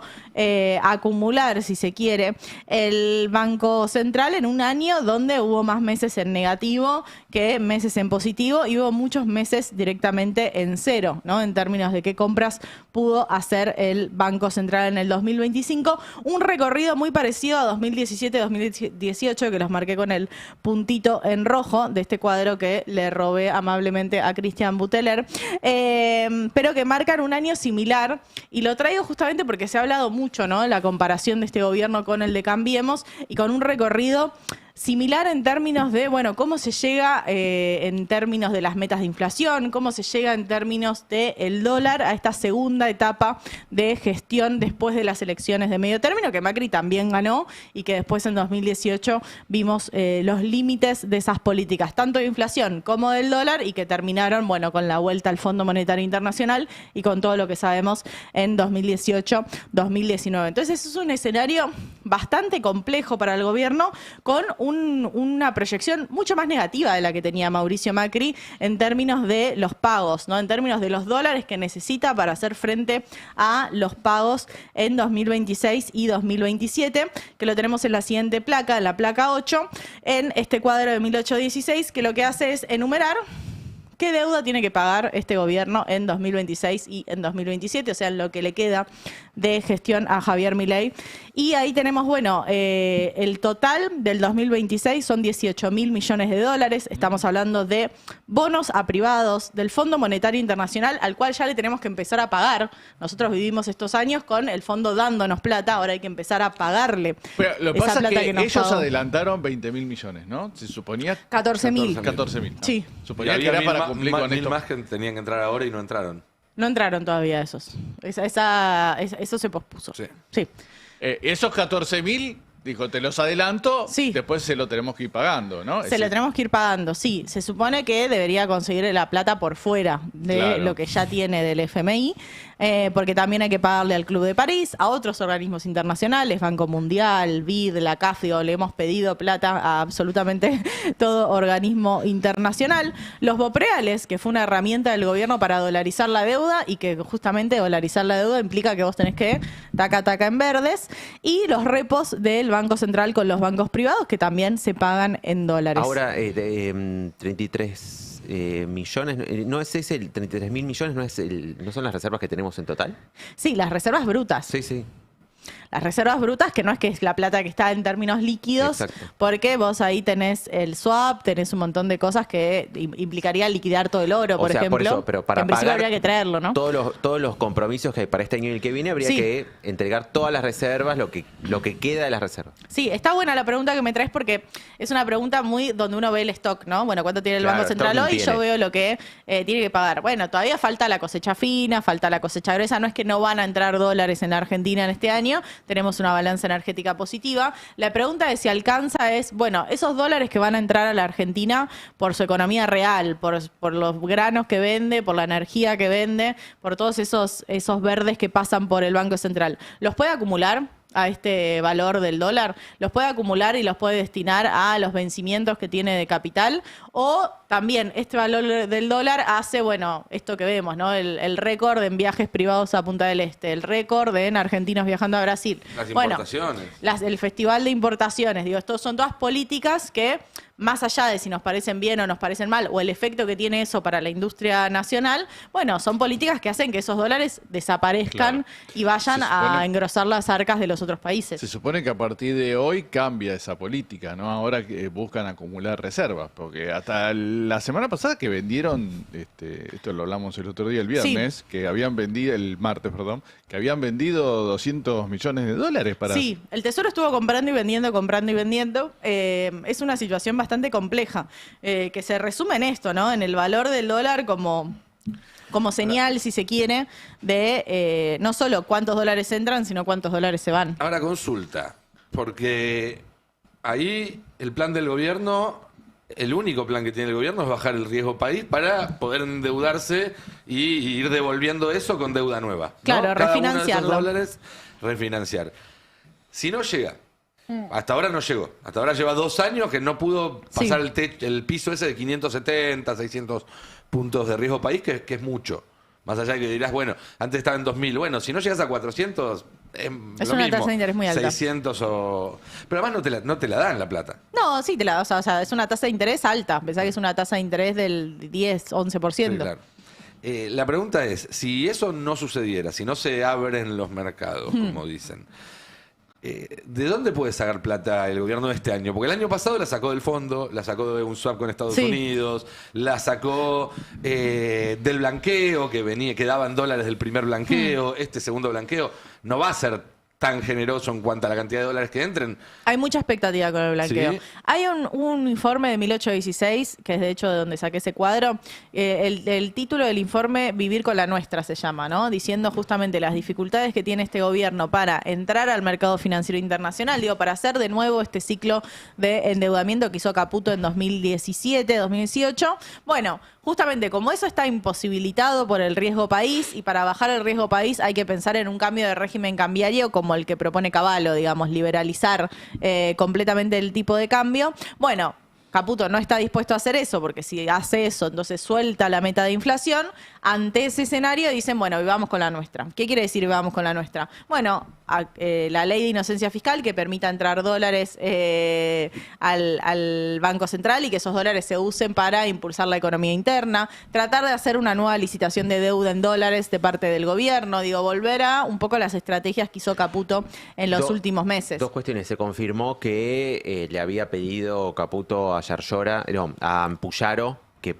acumular, si se quiere, el Banco Central en un año donde hubo más meses en negativo que meses en positivo y hubo muchos meses directamente en cero, ¿no? En términos de qué compras pudo hacer el Banco Central en el 2025. Un recorrido muy parecido a 2017-2018, que los marqué con el puntito en rojo de este cuadro que le robé amablemente a Cristian Buteler, pero que marcan un año similar. Y lo traigo justamente porque se ha hablado mucho, ¿no? La comparación de este gobierno con el de Cambiemos y con un recorrido similar en términos de, bueno, cómo se llega en términos de las metas de inflación, cómo se llega en términos del dólar a esta segunda etapa de gestión después de las elecciones de medio término, que Macri también ganó y que después en 2018 vimos los límites de esas políticas, tanto de inflación como del dólar, y que terminaron, bueno, con la vuelta al Fondo Monetario Internacional y con todo lo que sabemos en 2018-2019. Entonces es un escenario bastante complejo para el gobierno, con una proyección mucho más negativa de la que tenía Mauricio Macri en términos de los pagos, ¿no? En términos de los dólares que necesita para hacer frente a los pagos en 2026 y 2027, que lo tenemos en la siguiente placa, en la placa 8, en este cuadro de 1816, que lo que hace es enumerar qué deuda tiene que pagar este gobierno en 2026 y en 2027, o sea, lo que le queda de gestión a Javier Milei. Y ahí tenemos, bueno, el total del 2026 son 18.000 millones de dólares. Estamos hablando de bonos a privados del Fondo Monetario Internacional, al cual ya le tenemos que empezar a pagar. Nosotros vivimos estos años con el fondo dándonos plata, ahora hay que empezar a pagarle. Pero lo que esa pasa plata es que nos ellos pagó. adelantaron 20.000 millones, ¿no? Se suponía 14.000. 14.000. Sí. Y Suponía que había era mil, para cumplir con mil esto. más que tenían que entrar ahora y no entraron. No entraron todavía esos. Eso se pospuso. Sí. Sí. Esos 14.000, dijo, te los adelanto, Sí. después se lo tenemos que ir pagando, ¿no? Se lo tenemos que ir pagando, sí. Se supone que debería conseguir la plata por fuera de Claro. lo que ya tiene del FMI, porque también hay que pagarle al Club de París, a otros organismos internacionales, Banco Mundial, BID, la CAF, digo, le hemos pedido plata a absolutamente todo organismo internacional. Los BOPREALES, que fue una herramienta del gobierno para dolarizar la deuda, y que justamente dolarizar la deuda implica que vos tenés que taca en verdes, y los repos del Banco Central con los bancos privados, que también se pagan en dólares. Ahora, 33 millones, ¿no es ese el 33.000 millones? ¿No son las reservas que tenemos en total? Sí, las reservas brutas. Sí, sí. Las reservas brutas, que no es que es la plata que está en términos líquidos, Exacto. porque vos ahí tenés el swap, tenés un montón de cosas que implicaría liquidar todo el oro, por O sea, ejemplo. por eso, pero para que en principio pagar habría que traerlo, ¿no? todos los compromisos que hay para este año y el que viene, habría Sí. que entregar todas las reservas, lo que queda de las reservas. Sí, está buena la pregunta que me traes, porque es una pregunta muy donde uno ve el stock, ¿no? Bueno, ¿cuánto tiene el Claro, Banco Central stock hoy? tiene. Yo veo lo que tiene que pagar. Bueno, todavía falta la cosecha fina, falta la cosecha gruesa. No es que no van a entrar dólares en la Argentina en este año. Tenemos una balanza energética positiva. La pregunta de si alcanza es, bueno, esos dólares que van a entrar a la Argentina por su economía real, por los granos que vende, por la energía que vende, por todos esos verdes que pasan por el Banco Central, ¿los puede acumular a este valor del dólar? ¿Los puede acumular y los puede destinar a los vencimientos que tiene de capital? O también este valor del dólar hace, bueno, esto que vemos, ¿no? El récord en viajes privados a Punta del Este, el récord en argentinos viajando a Brasil. Las Bueno, importaciones. el Festival de Importaciones, digo, estos son todas políticas que, más allá de si nos parecen bien o nos parecen mal, o el efecto que tiene eso para la industria nacional, bueno, son políticas que hacen que esos dólares desaparezcan y vayan Se a supone- engrosar las arcas de los otros países. Se supone que a partir de hoy cambia esa política, ¿no? Ahora que buscan acumular reservas, porque hasta la semana pasada que vendieron, esto lo hablamos el otro día, el viernes, que habían vendido, el martes, perdón, que habían vendido 200 millones de dólares para... Sí, el Tesoro estuvo comprando y vendiendo, comprando y vendiendo. Es una situación bastante compleja, que se resume en esto, ¿no? En el valor del dólar como señal, si se quiere, de no solo cuántos dólares entran, sino cuántos dólares se van. Ahora consulta, porque ahí el plan del gobierno, el único plan que tiene el gobierno es bajar el riesgo país para poder endeudarse y ir devolviendo eso con deuda nueva, ¿no? Claro, Cada uno de refinanciarlo. esos dólares, refinanciar. Si no llega, hasta ahora no llegó. Hasta ahora lleva 2 años que no pudo pasar el piso ese de 570, 600 puntos de riesgo país, que es mucho. Más allá de que dirás, bueno, antes estaba en 2.000. Bueno, si no llegas a 400, es Es una tasa de interés muy alta. 600 o... Pero además no te la dan la plata. No, sí, o sea, es una tasa de interés alta. Pensá que es una tasa de interés del 10, 11%. Sí, claro. La pregunta es, si eso no sucediera, si no se abren los mercados, como dicen, ¿de dónde puede sacar plata el gobierno de este año? Porque el año pasado la sacó del fondo, la sacó de un swap con Estados Unidos, la sacó del blanqueo que daban dólares del primer blanqueo, este segundo blanqueo no va a ser tan generoso en cuanto a la cantidad de dólares que entren. Hay mucha expectativa con el blanqueo. Sí. Hay un informe de 1816, que es de hecho de donde saqué ese cuadro. El título del informe, Vivir con la nuestra, se llama, ¿no? Diciendo justamente las dificultades que tiene este gobierno para entrar al mercado financiero internacional, para hacer de nuevo este ciclo de endeudamiento que hizo Caputo en 2017, 2018. Bueno, justamente como eso está imposibilitado por el riesgo país, y para bajar el riesgo país hay que pensar en un cambio de régimen cambiario como el que propone Cavallo, digamos, liberalizar completamente el tipo de cambio. Bueno, Caputo no está dispuesto a hacer eso, porque si hace eso, entonces suelta la meta de inflación. Ante ese escenario dicen, bueno, vivamos con la nuestra. ¿Qué quiere decir vivamos con la nuestra? Bueno, la ley de inocencia fiscal que permita entrar dólares al Banco Central y que esos dólares se usen para impulsar la economía interna. Tratar de hacer una nueva licitación de deuda en dólares de parte del gobierno. Volver a un poco las estrategias que hizo Caputo en los últimos meses. Dos cuestiones. Se confirmó que le había pedido Caputo a Puyaro que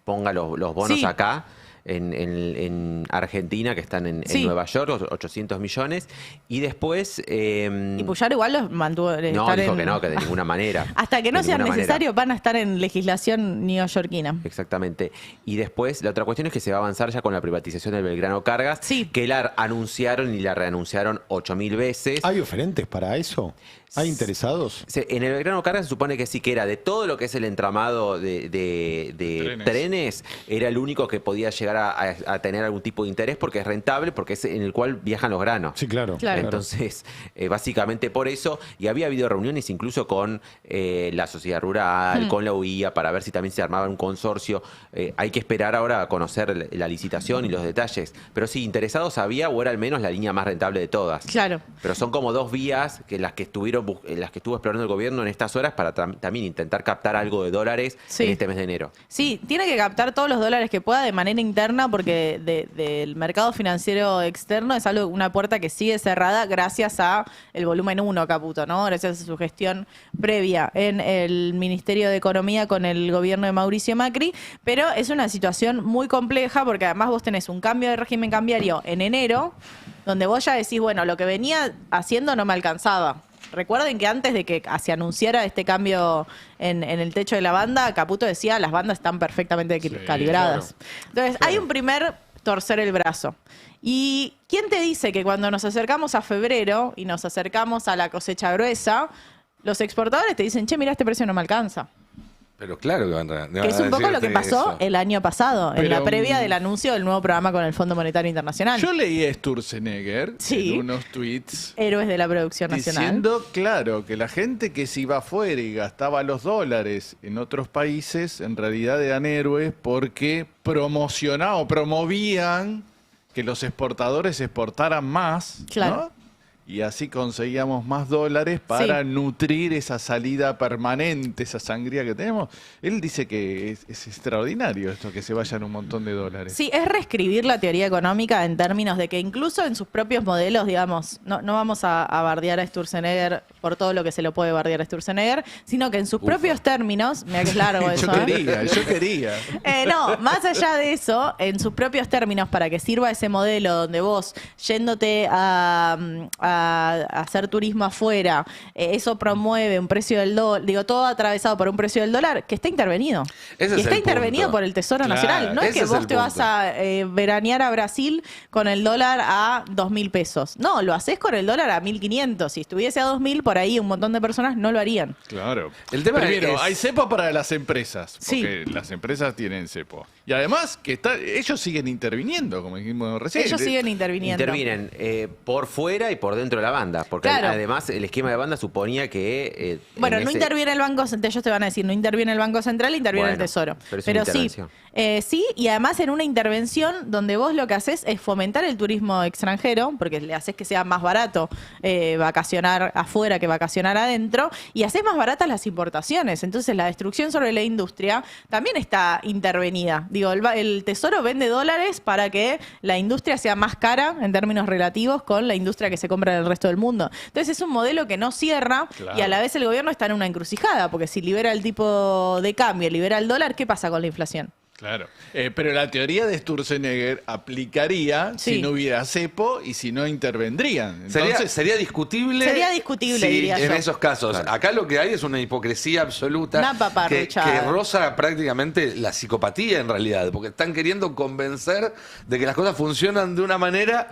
ponga los bonos acá en Argentina, que están en Nueva York, 800 millones, y después... y Puyaro igual los mantuvo... No, dijo que no, que de ninguna manera. Hasta que no sea necesario van a estar en legislación neoyorquina. Exactamente. Y después, la otra cuestión es que se va a avanzar ya con la privatización del Belgrano Cargas, que la anunciaron y la reanunciaron 8.000 veces. ¿Hay oferentes para eso? ¿Hay interesados? En el Belgrano Cargas se supone que sí, que era de todo lo que es el entramado de trenes, era el único que podía llegar a tener algún tipo de interés porque es rentable, porque es en el cual viajan los granos. Sí, claro. Entonces, básicamente por eso, y había habido reuniones incluso con la sociedad rural, con la UIA, para ver si también se armaba un consorcio. Hay que esperar ahora a conocer la licitación y los detalles. Pero sí, interesados había, o era al menos la línea más rentable de todas. Claro. Pero son como dos vías que las que estuvo explorando el gobierno en estas horas para también intentar captar algo de dólares en este mes de enero. Sí, tiene que captar todos los dólares que pueda de manera interna, porque del mercado financiero externo es una puerta que sigue cerrada gracias a el volumen 1, Caputo, ¿no? Gracias a su gestión previa en el Ministerio de Economía con el gobierno de Mauricio Macri, pero es una situación muy compleja porque además vos tenés un cambio de régimen cambiario en enero, donde vos ya decís, bueno, lo que venía haciendo no me alcanzaba. Recuerden que antes de que se anunciara este cambio en el techo de la banda, Caputo decía las bandas están perfectamente calibradas. Claro. Entonces, hay un primer torcer el brazo. ¿Y quién te dice que cuando nos acercamos a febrero y nos acercamos a la cosecha gruesa, los exportadores te dicen, che, mira, este precio no me alcanza? Pero claro que van a que es un poco lo que pasó el año pasado, en la previa del anuncio del nuevo programa con el Fondo Monetario Internacional. Yo leí a Sturzenegger en unos tweets. Héroes de la producción nacional. Diciendo, claro, que la gente que se iba afuera y gastaba los dólares en otros países, en realidad eran héroes porque promovían que los exportadores exportaran más, ¿no? Y así conseguíamos más dólares para nutrir esa salida permanente, esa sangría que tenemos. Él dice que es extraordinario esto, que se vayan un montón de dólares. Sí, es reescribir la teoría económica en términos de que incluso en sus propios modelos, digamos, no vamos a bardear a Sturzenegger por todo lo que se lo puede bardear a Sturzenegger, sino que en sus propios términos, mira que es largo eso. Yo quería. No, más allá de eso, en sus propios términos, para que sirva ese modelo donde vos, yéndote a hacer turismo afuera, eso promueve un precio del dólar, todo atravesado por un precio del dólar que está intervenido. Y está intervenido por el Tesoro Nacional. No es que vos te vas a veranear a Brasil con el dólar a 2.000 pesos. No, lo haces con el dólar a 1.500. Si estuviese a 2.000, por ahí un montón de personas no lo harían. Claro. El tema primero, hay cepo para las empresas, porque las empresas tienen cepo. Y además, que ellos siguen interviniendo, como dijimos recién. Ellos siguen interviniendo. Intervienen por fuera y por dentro dentro de la banda, porque Claro. además el esquema de banda suponía que... Bueno, en no ese- interviene el Banco Central, ellos te van a decir, no interviene el Banco Central, interviene el Bueno, Tesoro. pero es una sí, intervención. sí, y además en una intervención donde vos lo que haces es fomentar el turismo extranjero, porque le haces que sea más barato vacacionar afuera que vacacionar adentro, y haces más baratas las importaciones. Entonces la destrucción sobre la industria también está intervenida. Digo, el Tesoro vende dólares para que la industria sea más cara en términos relativos con la industria que se compra en el resto del mundo. Entonces es un modelo que no cierra y a la vez el gobierno está en una encrucijada, porque si libera el tipo de cambio, libera el dólar, ¿qué pasa con la inflación? Claro. Pero la teoría de Sturzenegger aplicaría Sí. si no hubiera cepo y si no intervendrían. Entonces, Sería discutible. Sería discutible, sí, diría en yo. esos casos. Claro. Acá lo que hay es una hipocresía absoluta Una que paparruchada. roza prácticamente la psicopatía en realidad, porque están queriendo convencer de que las cosas funcionan de una manera,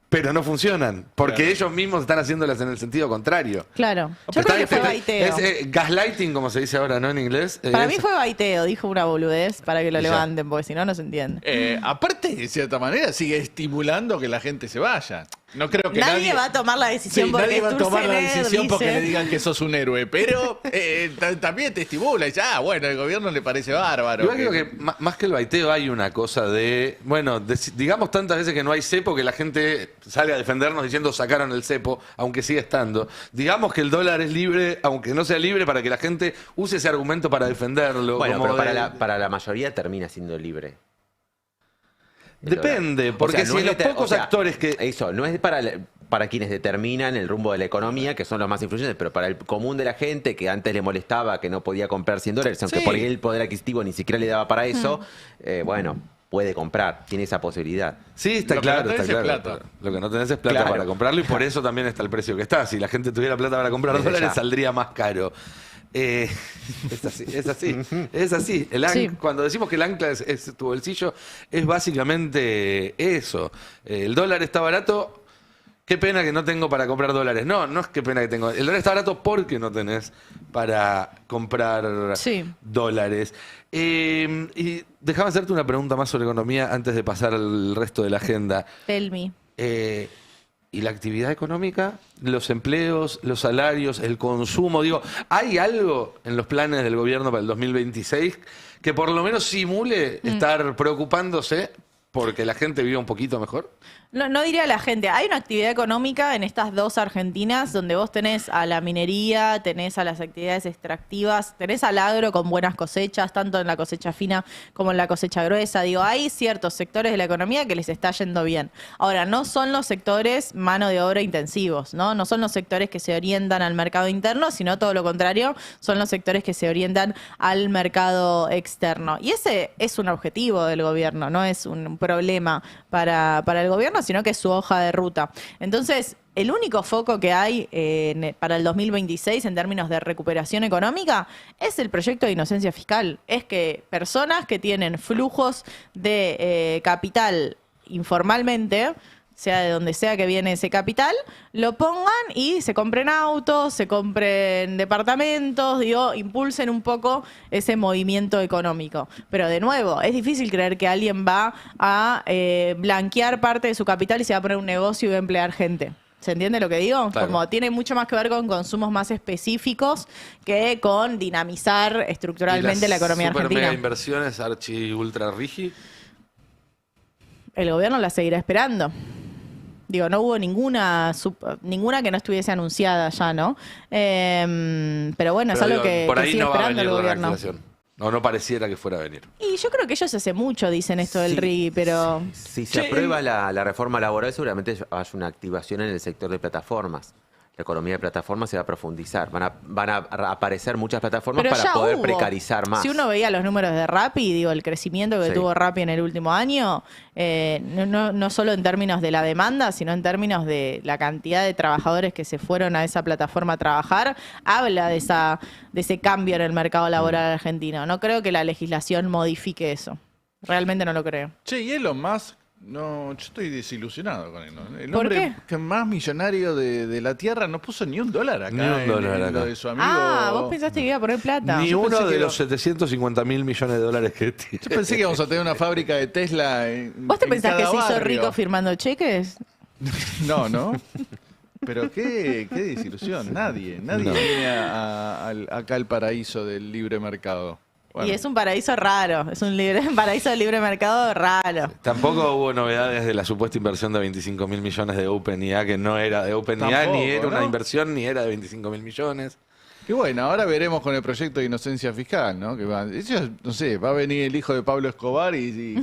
pero no funcionan, porque Claro. ellos mismos están haciéndolas en el sentido contrario. Claro. Yo Está- creo que fue está- baiteo. es, gaslighting, como se dice ahora, ¿no? En inglés. Para Es- mí fue baiteo, dijo una boludez para que lo Y ya. levanten, porque si no, no se entiende. aparte, de cierta manera, sigue estimulando que la gente se vaya. No creo que Nadie va a tomar la decisión Sí, porque nadie va a tomar la Sturzenegger decisión porque dice- le digan que sos un héroe, pero también te estimula. Y ya, bueno, el gobierno le parece bárbaro. Igual creo que más que el baiteo hay una cosa de, bueno, digamos tantas veces que no hay cepo que la gente sale a defendernos diciendo sacaron el cepo, aunque sigue estando. Digamos que el dólar es libre, aunque no sea libre, para que la gente use ese argumento para defenderlo. Bueno, como pero de- para la mayoría termina siendo libre. Depende, porque O sea, no si es los deter- pocos o sea, actores que... Eso, no es para quienes determinan el rumbo de la economía, que son los más influyentes, pero para el común de la gente que antes le molestaba que no podía comprar $100, aunque Sí. por ahí el poder adquisitivo ni siquiera le daba para eso, bueno, puede comprar, tiene esa posibilidad. Sí, está Lo que claro, no tenés está es claro. plata. Lo que no tenés es plata Claro. para comprarlo y por eso también está el precio que está. Si la gente tuviera plata para comprar Desde dólares, ya. saldría más caro. Es así, es así, es así. Sí. Cuando decimos que el ancla es tu bolsillo, es básicamente eso. El dólar está barato. Qué pena que no tengo para comprar dólares. No, no es qué pena que tengo. El dólar está barato porque no tenés para comprar Sí. dólares. Y déjame hacerte una pregunta más sobre economía antes de pasar al resto de la agenda. Tell me. ¿Y la actividad económica? ¿Los empleos, los salarios, el consumo? Digo, ¿hay algo en los planes del gobierno para el 2026 que por lo menos simule estar preocupándose porque la gente viva un poquito mejor? No diría la gente. Hay una actividad económica en estas dos Argentinas donde vos tenés a la minería, tenés a las actividades extractivas, tenés al agro con buenas cosechas, tanto en la cosecha fina como en la cosecha gruesa. Digo, hay ciertos sectores de la economía que les está yendo bien. Ahora, no son los sectores mano de obra intensivos, ¿no? No son los sectores que se orientan al mercado interno, sino todo lo contrario, son los sectores que se orientan al mercado externo. Y ese es un objetivo del gobierno, no es un problema para el gobierno, sino que es su hoja de ruta. Entonces, el único foco que hay para el 2026 en términos de recuperación económica es el proyecto de inocencia fiscal. Es que personas que tienen flujos de capital informalmente, sea de donde sea que viene ese capital, lo pongan y se compren autos, se compren departamentos, digo, impulsen un poco ese movimiento económico. Pero de nuevo, es difícil creer que alguien va a blanquear parte de su capital y se va a poner un negocio y va a emplear gente. ¿Se entiende lo que digo? Claro. Como tiene mucho más que ver con consumos más específicos que con dinamizar estructuralmente la economía super argentina. mega inversiones archi ultra rigi. El gobierno la seguirá esperando. Digo, no hubo ninguna que no estuviese anunciada ya, ¿no? Pero bueno, es Pero algo digo, que, por que ahí sigue no va a esperando venir el la gobierno. reactivación. No pareciera que fuera a venir. Y yo creo que ellos hace mucho dicen esto del Sí, RI, pero... Si se aprueba la reforma laboral, seguramente haya una activación en el sector de plataformas. La economía de plataformas se va a profundizar. Van a aparecer muchas plataformas Pero para ya poder hubo. precarizar más. Si uno veía los números de Rappi, digo, el crecimiento que Sí. tuvo Rappi en el último año, no solo en términos de la demanda, sino en términos de la cantidad de trabajadores que se fueron a esa plataforma a trabajar, habla de ese cambio en el mercado laboral argentino. No creo que la legislación modifique eso. Realmente no lo creo. Che, y Elon Musk, no, yo estoy desilusionado con él. ¿No? El ¿Por hombre qué? que más millonario de la Tierra no puso ni $1 acá. Ni un dólar en acá. lo de su amigo. Vos pensaste que iba a poner plata. Ni Yo uno pensé de que los 750 mil millones de dólares que tiene. Yo pensé que íbamos a tener una fábrica de Tesla ¿Vos te en pensás que cada se hizo barrio. rico firmando cheques? No, ¿no? Pero qué desilusión. Nadie No. viene acá al paraíso del libre mercado. Bueno, Y es un paraíso raro, es un paraíso de libre mercado raro. Tampoco hubo novedades de la supuesta inversión de 25 mil millones de OpenIA, que no era de OpenIA, Tampoco, ni era una ¿no? inversión, ni era de 25 mil millones. qué bueno, ahora veremos con el proyecto de inocencia fiscal, ¿no? No sé, va a venir el hijo de Pablo Escobar y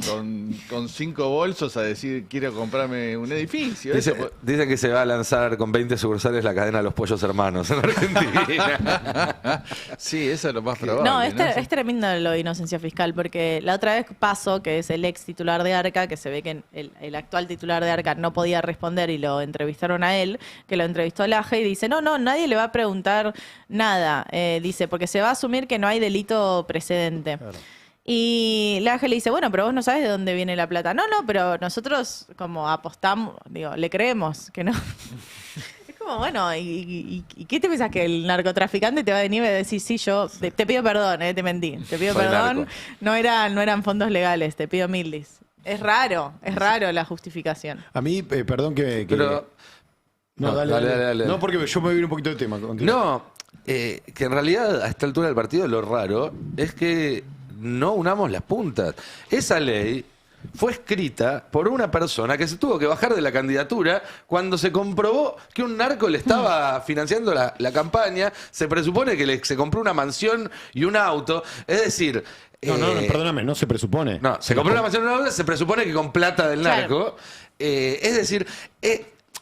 con 5 bolsos a decir, quiero comprarme un edificio. Dice que se va a lanzar con 20 sucursales la cadena Los Pollos Hermanos en Argentina. Sí, eso es lo más probable. No, es tremendo lo de inocencia fiscal, porque la otra vez Paso, que es el ex titular de Arca, que se ve que el actual titular de Arca no podía responder y lo entrevistaron a él, que lo entrevistó Laje y dice, no, nadie le va a preguntar nada. Dice, porque se va a asumir que no hay delito precedente. Claro. Y Laje le dice, bueno, pero vos no sabes de dónde viene la plata. No, pero nosotros como apostamos, digo, le creemos que no. Es como, bueno, ¿y qué te pensás? ¿Que el narcotraficante te va a venir y va a decir, sí, yo te pido perdón, te mentí, te pido Soy perdón, narco. no eran fondos legales, te pido milis. Es raro la justificación. A mí, perdón que... Pero, No, No, dale, dale, dale. dale. No, porque yo me voy a ir un poquito de tema. Continúa. no, que en realidad a esta altura del partido lo raro es que no unamos las puntas. Esa ley fue escrita por una persona que se tuvo que bajar de la candidatura cuando se comprobó que un narco le estaba financiando la campaña. Se presupone que se compró una mansión y un auto. Es decir... No, perdóname, no se presupone. No, se compró una mansión y un auto, se presupone que con plata del Claro. narco. Es decir,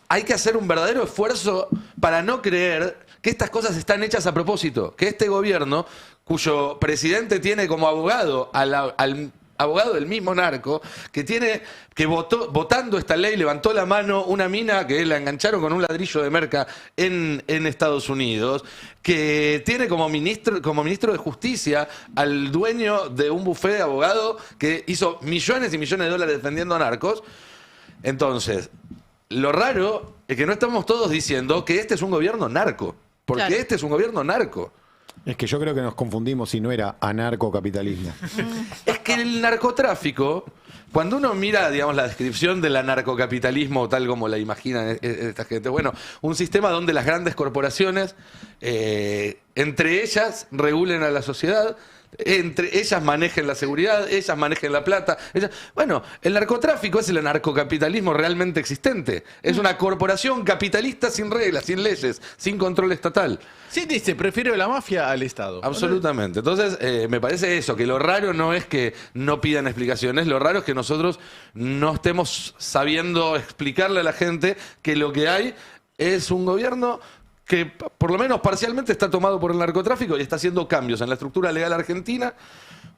hay que hacer un verdadero esfuerzo para no creer que estas cosas están hechas a propósito. Que este gobierno, cuyo presidente tiene como abogado al abogado del mismo narco, que votando esta ley levantó la mano una mina que la engancharon con un ladrillo de merca en Estados Unidos, que tiene como ministro de Justicia al dueño de un bufé de abogados que hizo millones y millones de dólares defendiendo a narcos. Entonces, lo raro es que no estamos todos diciendo que este es un gobierno narco, porque Claro. este es un gobierno narco. Es que yo creo que nos confundimos si no era anarcocapitalismo. Es que el narcotráfico, cuando uno mira, digamos, la descripción del anarcocapitalismo tal como la imaginan esta gente, bueno, un sistema donde las grandes corporaciones, entre ellas, regulen a la sociedad, entre ellas manejen la seguridad, ellas manejen la plata. Bueno, el narcotráfico es el anarcocapitalismo realmente existente. Es una corporación capitalista sin reglas, sin leyes, sin control estatal. Sí, dice, prefiero la mafia al Estado. Absolutamente. Entonces, me parece eso, que lo raro no es que no pidan explicaciones, lo raro es que nosotros no estemos sabiendo explicarle a la gente que lo que hay es un gobierno que por lo menos parcialmente está tomado por el narcotráfico y está haciendo cambios en la estructura legal argentina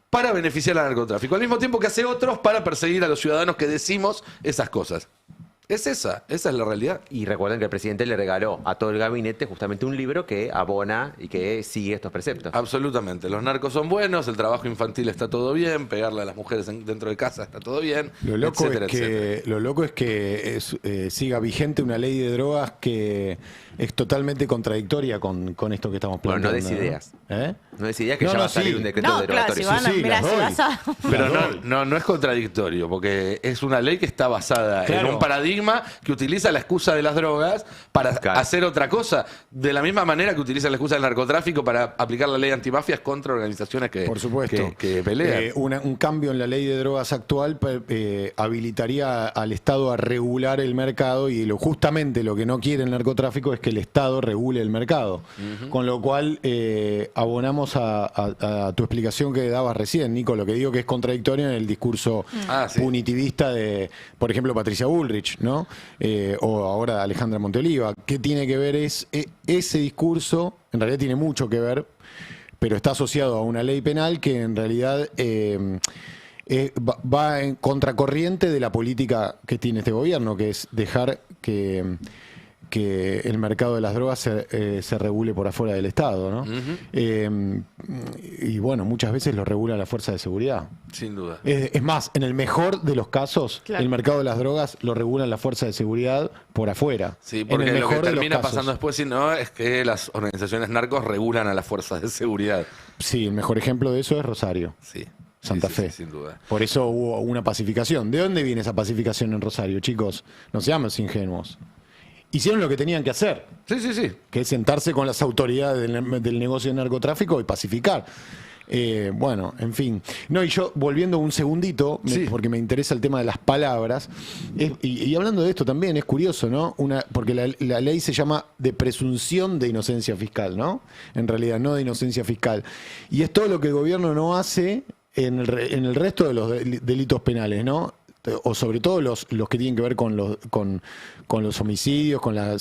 para beneficiar al narcotráfico, al mismo tiempo que hace otros para perseguir a los ciudadanos que decimos esas cosas. Esa es la realidad. Y recuerden que el presidente le regaló a todo el gabinete justamente un libro que abona y que sigue estos preceptos. Absolutamente. Los narcos son buenos, el trabajo infantil está todo bien, pegarle a las mujeres dentro de casa está todo bien, Lo loco, etcétera, es que, etcétera. lo loco es que siga vigente una ley de drogas que es totalmente contradictoria con esto que estamos Bueno, no planteando. des ideas. ¿Eh? No es idea que No, ya no, va a salir sí. un decreto No, claro, derogatorio. si van a, Sí, mira, las si doy. vas a... Pero Las doy. no es contradictorio, porque es una ley que está basada Claro. en un paradigma que utiliza la excusa de las drogas para Claro. hacer otra cosa, de la misma manera que utiliza la excusa del narcotráfico para aplicar la ley antimafias contra organizaciones que, Por supuesto. que pelean. Un cambio en la ley de drogas actual habilitaría al Estado a regular el mercado y justamente lo que no quiere el narcotráfico es que el Estado regule el mercado. Con lo cual abonamos a tu explicación que dabas recién, Nico, lo que digo que es contradictorio en el discurso Sí. punitivista de, por ejemplo, Patricia Bullrich, ¿no? O ahora Alejandra Monteoliva. ¿Qué tiene que ver ese discurso? En realidad tiene mucho que ver, pero está asociado a una ley penal que en realidad va en contracorriente de la política que tiene este gobierno, que es dejar que el mercado de las drogas se regule por afuera del Estado, ¿no? Y bueno, muchas veces lo regula la fuerza de seguridad. Sin duda. Es más, en el mejor de los casos, Claro. el mercado de las drogas lo regulan la fuerza de seguridad por afuera. Sí, En porque el lo que mejor de los termina casos. pasando después, si no, es que las organizaciones narcos regulan a las fuerzas de seguridad. Sí, el mejor ejemplo de eso es Rosario. Sí. Santa Sí, sí, Fe. sí, sin duda. Por eso hubo una pacificación. ¿De dónde viene esa pacificación en Rosario, chicos? No seamos ingenuos. Hicieron lo que tenían que hacer, Sí, sí, sí. que es sentarse con las autoridades del negocio de narcotráfico y pacificar. Bueno, en fin. No, y yo, volviendo un segundito, Sí. porque me interesa el tema de las palabras, y hablando de esto también, es curioso, ¿no? Porque la ley se llama de presunción de inocencia fiscal, ¿no? En realidad, no de inocencia fiscal. Y es todo lo que el gobierno no hace en el resto de los delitos penales, ¿no? O sobre todo los que tienen que ver con los homicidios, con la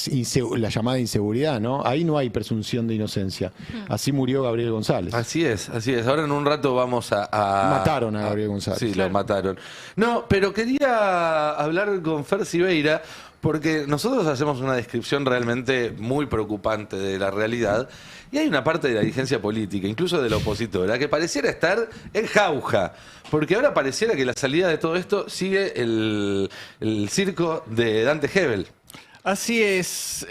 llamada inseguridad, ¿no? Ahí no hay presunción de inocencia. Así murió Gabriel González. Así es, así es. Ahora en un rato vamos a... Mataron a Gabriel González. Sí, Claro. lo mataron. No, pero quería hablar con Fer Siveira porque nosotros hacemos una descripción realmente muy preocupante de la realidad y hay una parte de la dirigencia política, incluso de la opositora, que pareciera estar en jauja. Porque ahora pareciera que la salida de todo esto sigue el circo de Dante Hebel. Así es.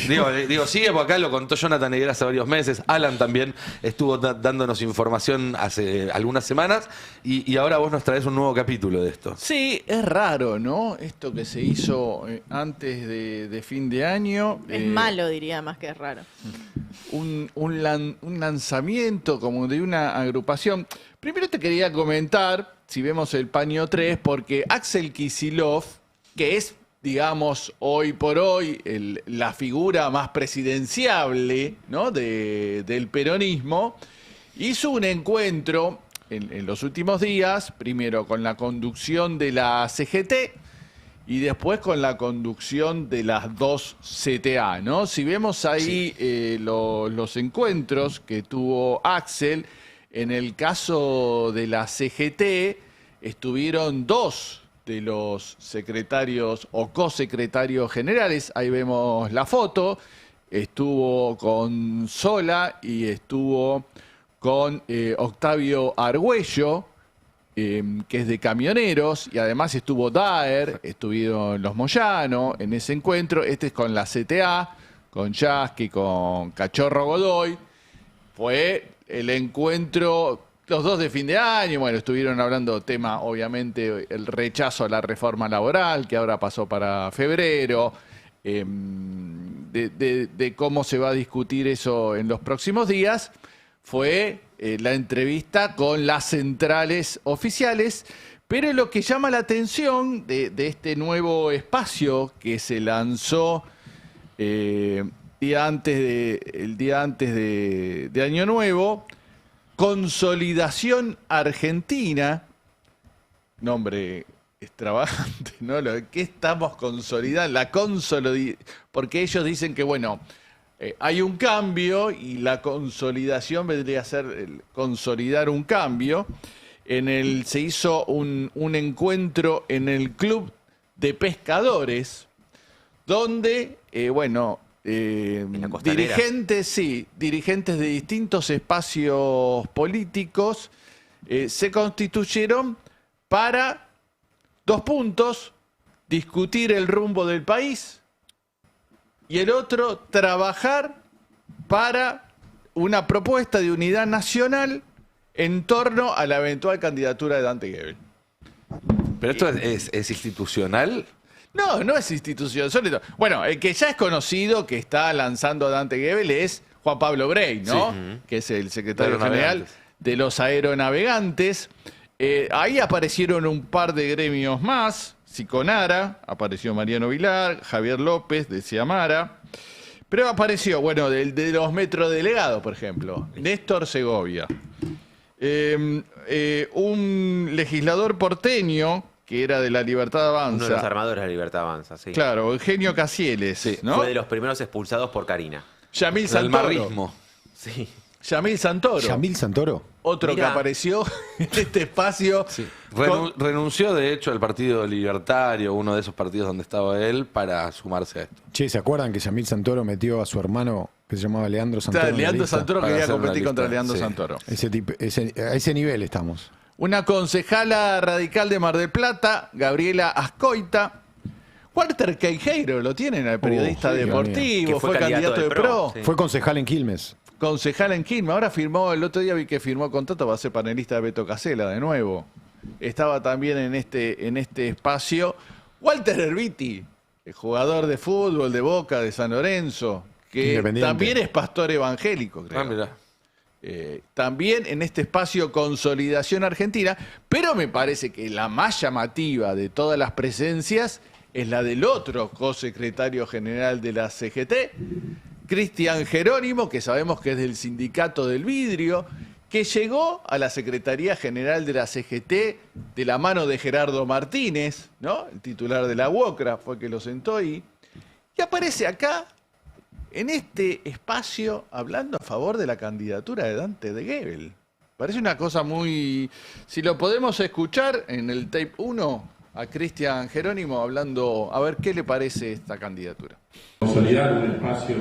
Digo, sigue, porque acá lo contó Jonathan Negre hace varios meses. Alan también estuvo dándonos información hace algunas semanas y ahora vos nos traes un nuevo capítulo de esto. Sí, es raro, ¿no? Esto que se hizo antes de fin de año. Es malo, diría, más que es raro. Un lanzamiento como de una agrupación. Primero te quería comentar, si vemos el paño 3, porque Axel Kicillof, que es, digamos, hoy por hoy la figura más presidenciable, ¿no? del peronismo, hizo un encuentro en los últimos días, primero con la conducción de la CGT y después con la conducción de las dos CTA, ¿no? Si vemos ahí los encuentros que tuvo Axel, en el caso de la CGT estuvieron dos de los secretarios o cosecretarios generales, ahí vemos la foto, estuvo con Sola y estuvo con Octavio Argüello, que es de camioneros, y además estuvo Daer, estuvieron los Moyano en ese encuentro. Este es con la CTA, con Yasky, con Cachorro Godoy. Fue el encuentro, los dos de fin de año. Bueno, estuvieron hablando tema, obviamente, el rechazo a la reforma laboral, que ahora pasó para febrero, de cómo se va a discutir eso en los próximos días. Fue la entrevista con las centrales oficiales, pero lo que llama la atención de este nuevo espacio que se lanzó el día antes de Año Nuevo, Consolidación Argentina, nombre extravagante, ¿no? ¿Qué estamos consolidando? Porque ellos dicen que, bueno, hay un cambio y la consolidación vendría a ser consolidar un cambio. Se hizo un encuentro en el Club de Pescadores, donde, En la Costanera. dirigentes de distintos espacios políticos se constituyeron para 2 puntos: discutir el rumbo del país, y el otro, trabajar para una propuesta de unidad nacional en torno a la eventual candidatura de Dante Gebel. ¿Pero esto es institucional? No, no es institución. Bueno, el que ya es conocido que está lanzando a Dante Gebel es Juan Pablo Brey, ¿no? Que es el secretario general Aeronavegantes. de los aeronavegantes. Ahí aparecieron un par de gremios más. Siconara, apareció Mariano Vilar, Javier López de Ciamara. Pero apareció, bueno, de los metrodelegados, por ejemplo, Néstor Segovia. Un legislador porteño que era de la Libertad Uno de los Avanza. armadores de la Libertad Avanza, sí. Claro, Eugenio Casieles, ¿no? Fue de los primeros expulsados por Karina. Yamil El Santoro. marrismo. Sí. Yamil Santoro. Yamil Santoro. Otro Mirá. que apareció en este espacio. Renunció, de hecho, al Partido Libertario, uno de esos partidos donde estaba él, para sumarse a esto. Che, ¿se acuerdan que Yamil Santoro metió a su hermano que se llamaba Leandro Santoro? Claro, en la Leandro lista? Santoro Para quería hacer una competir contra lista, Leandro sí. Santoro. A ese nivel estamos. Una concejala radical de Mar del Plata, Gabriela Ascoita. Walter Queijeiro, lo tienen, el periodista sí, Dios deportivo, mío. Que fue candidato de PRO. Sí. Fue concejal en Quilmes. concejal en Quilmes. Ahora firmó, el otro día vi que firmó contrato, va a ser panelista de Beto Casella de nuevo. Estaba también en este espacio Walter Herbiti, el jugador de fútbol de Boca, de San Lorenzo, que también es pastor evangélico, creo. Ah, mirá. También en este espacio Consolidación Argentina, pero me parece que la más llamativa de todas las presencias es la del otro cosecretario general de la CGT, Cristian Jerónimo, que sabemos que es del Sindicato del Vidrio, que llegó a la Secretaría General de la CGT de la mano de Gerardo Martínez, ¿no? El titular de la UOCRA, fue que lo sentó ahí, y aparece acá en este espacio hablando a favor de la candidatura de Dante de Gebel. Parece una cosa muy... Si lo podemos escuchar en el tape 1 a Cristian Jerónimo hablando, a ver qué le parece esta candidatura. Consolidar un espacio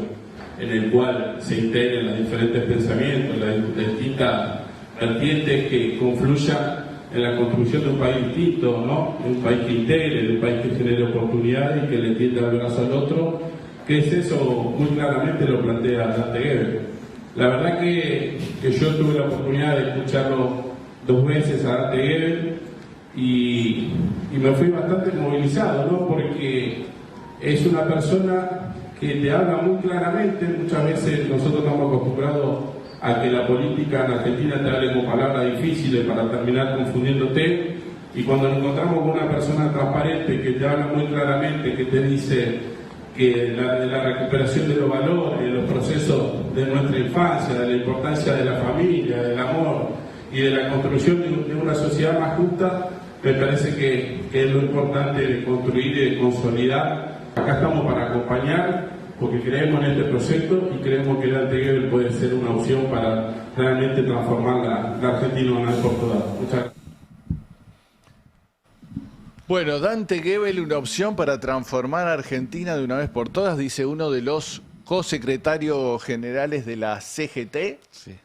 en el cual se integren los diferentes pensamientos, las distintas vertientes que confluyan en la construcción de un país distinto, ¿no? De un país que integre, de un país que genere oportunidades y que le tienda el brazo al otro. ¿Qué es eso? Muy claramente lo plantea Dante Gebel. La verdad que yo tuve la oportunidad de escucharlo 2 veces a Dante Gebel y me fui bastante movilizado, ¿no? Porque es una persona que te habla muy claramente. Muchas veces nosotros estamos acostumbrados a que la política en Argentina te hable con palabras difíciles para terminar confundiéndote, y cuando nos encontramos con una persona transparente que te habla muy claramente, que te dice que de la recuperación de los valores, de los procesos de nuestra infancia, de la importancia de la familia, del amor y de la construcción de una sociedad más justa, me parece que es lo importante de construir y de consolidar. Acá estamos para acompañar, porque creemos en este proyecto y creemos que Dante Gebel puede ser una opción para realmente transformar la Argentina una vez por todas. Muchas gracias. Bueno, Dante Gebel, una opción para transformar a Argentina de una vez por todas, dice uno de los cosecretarios generales de la CGT. Sí.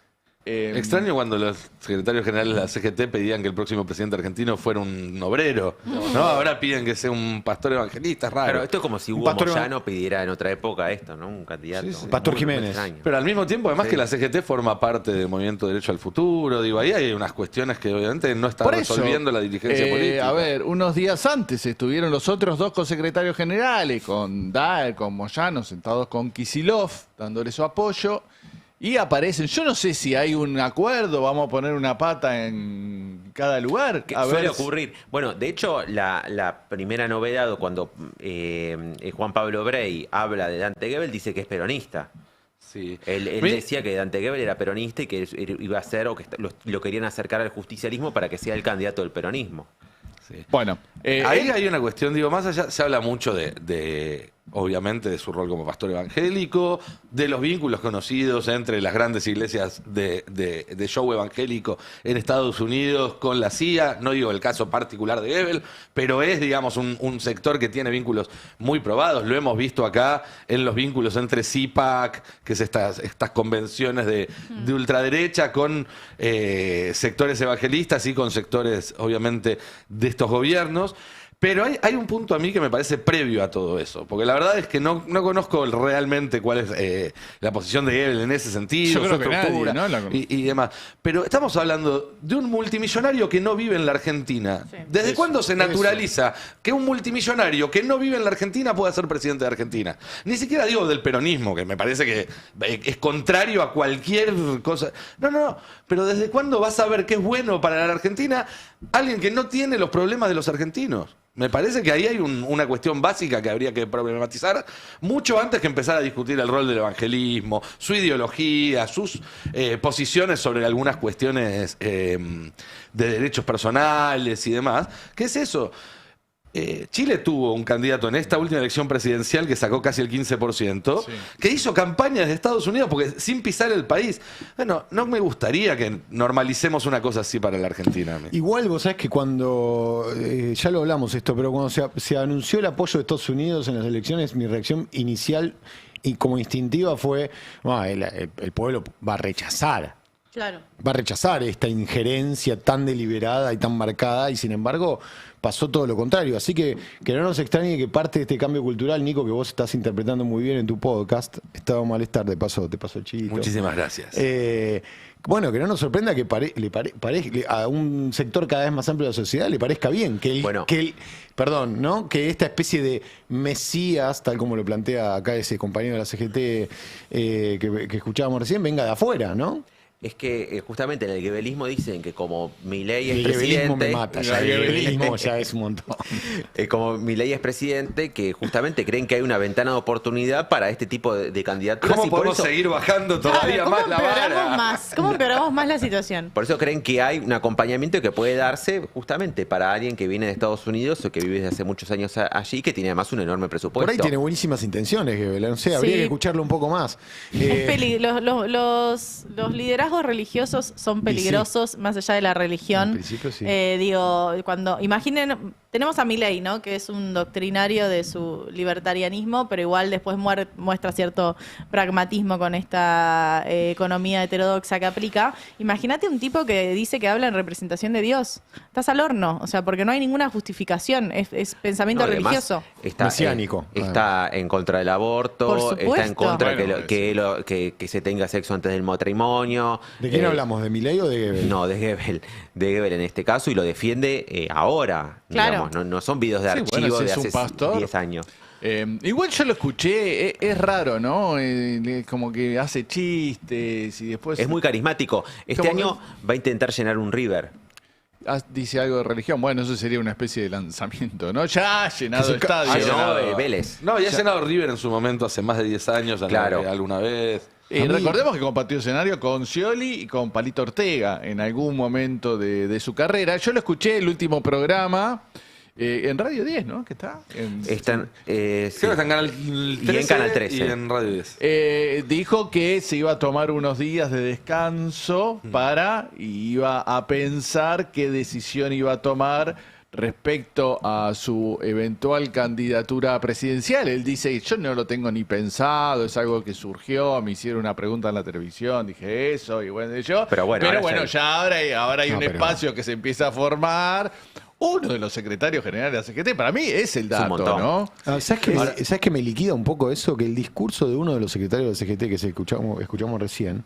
Extraño cuando los secretarios generales de la CGT pedían que el próximo presidente argentino fuera un obrero. No, ahora piden que sea un pastor evangelista, es raro. Claro, esto es como si Hugo Moyano pidiera en otra época esto, ¿no? Un candidato. Sí, sí. Pastor Jiménez. Pero al mismo tiempo, además que la CGT forma parte del Movimiento Derecho al Futuro, digo, ahí hay unas cuestiones que obviamente no están resolviendo la dirigencia política. A ver, unos días antes estuvieron los otros 2 cosecretarios generales, con Daer, con Moyano, sentados con Kicillof, dándole su apoyo. Y aparecen, yo no sé si hay un acuerdo, vamos a poner una pata en cada lugar. Que suele ocurrir. Bueno, de hecho, la primera novedad cuando Juan Pablo Brey habla de Dante Gebel, dice que es peronista. Sí. Él decía que Dante Gebel era peronista y que iba a ser, o que lo querían acercar al justicialismo para que sea el candidato del peronismo. Sí. Bueno, ahí hay una cuestión, digo, más allá, se habla mucho obviamente, de su rol como pastor evangélico, de los vínculos conocidos entre las grandes iglesias de show evangélico en Estados Unidos con la CIA. No digo el caso particular de Gebel, pero es, digamos, un sector que tiene vínculos muy probados. Lo hemos visto acá en los vínculos entre CIPAC, que es estas convenciones de ultraderecha, con sectores evangelistas y con sectores, obviamente, de estos gobiernos. Pero hay un punto a mí que me parece previo a todo eso, porque la verdad es que no conozco realmente cuál es la posición de Gebel en ese sentido, su estructura y demás. Pero estamos hablando de un multimillonario que no vive en la Argentina. Sí. ¿Desde cuándo se naturaliza que un multimillonario que no vive en la Argentina pueda ser presidente de Argentina? Ni siquiera digo del peronismo, que me parece que es contrario a cualquier cosa. No. Pero ¿desde cuándo vas a ver que es bueno para la Argentina alguien que no tiene los problemas de los argentinos? Me parece que ahí hay una cuestión básica que habría que problematizar mucho antes que empezar a discutir el rol del evangelismo, su ideología, sus posiciones sobre algunas cuestiones de derechos personales y demás. ¿Qué es eso? Chile tuvo un candidato en esta última elección presidencial que sacó casi el 15%, que hizo campaña desde Estados Unidos porque sin pisar el país. Bueno, no me gustaría que normalicemos una cosa así para la Argentina. Igual vos sabés que cuando, ya lo hablamos esto, pero cuando se anunció el apoyo de Estados Unidos en las elecciones, mi reacción inicial y como instintiva fue, el pueblo va a rechazar Claro. va a rechazar esta injerencia tan deliberada y tan marcada, y sin embargo pasó todo lo contrario. Así que no nos extrañe que parte de este cambio cultural, Nico, que vos estás interpretando muy bien en tu podcast, Estado de Malestar, te paso el chivito. Muchísimas gracias. Bueno, que no nos sorprenda que a un sector cada vez más amplio de la sociedad le parezca bien que esta especie de mesías, tal como lo plantea acá ese compañero de la CGT que escuchábamos recién, venga de afuera, ¿no? Es que justamente en el guebelismo dicen que como Milei es El guebelismo presidente... me mata, ya, el guebelismo ya es un montón. Como Milei es presidente, que justamente creen que hay una ventana de oportunidad para este tipo de candidaturas. ¿Cómo y por podemos eso, seguir bajando todavía ¿Cómo más la empeoramos vara? más? ¿Cómo empeoramos más la situación? por eso creen que hay un acompañamiento que puede darse justamente para alguien que viene de Estados Unidos o que vive desde hace muchos años allí, que tiene además un enorme presupuesto. Por ahí tiene buenísimas intenciones, Gebel, no sé, habría Sí. que escucharlo un poco más. Los liderazgos religiosos son peligrosos más allá de la religión. En principio, sí. Imaginen, tenemos a Milei, ¿no? Que es un doctrinario de su libertarianismo, pero igual después muestra cierto pragmatismo con esta economía heterodoxa que aplica. Imagínate un tipo que dice que habla en representación de Dios. Estás al horno, o sea, porque no hay ninguna justificación, es pensamiento No, y además religioso. Está, Mesiánico. Está en contra del Por aborto, supuesto. está en contra Bueno, que se tenga sexo antes del matrimonio. ¿De quién hablamos? ¿De Milei o de Gebel? No, de Gebel en este caso, y lo defiende ahora. Claro. Digamos, no son videos de Sí, archivo bueno, si de es un hace pastor. 10 años. Igual yo lo escuché, es raro, ¿no? Como que hace chistes y después Es muy carismático. Este Como año va a intentar llenar un River. dice algo de religión. Bueno, eso sería una especie de lanzamiento, ¿no? Ya ha llenado Que se estadio. llenó Vélez. No, ya ha llenado River en su momento hace más de 10 años, Claro. alguna vez. Y recordemos que compartió escenario con Scioli y con Palito Ortega en algún momento de su carrera. Yo lo escuché el último programa en Radio 10, ¿no? ¿Qué está? Están, sí. Creo que está en Canal 13 Y en Canal 13. y en Radio 10. Dijo que se iba a tomar unos días de descanso y iba a pensar qué decisión iba a tomar respecto a su eventual candidatura presidencial. Él dice, yo no lo tengo ni pensado, es algo que surgió, me hicieron una pregunta en la televisión, dije eso, y bueno, Pero bueno, ahora ya ahora hay No, un pero- espacio que se empieza a formar. Uno de los secretarios generales de la CGT, para mí es el un dato, montón. ¿no? ¿Sabes que me liquida un poco eso? Que el discurso de uno de los secretarios del CGT que escuchamos recién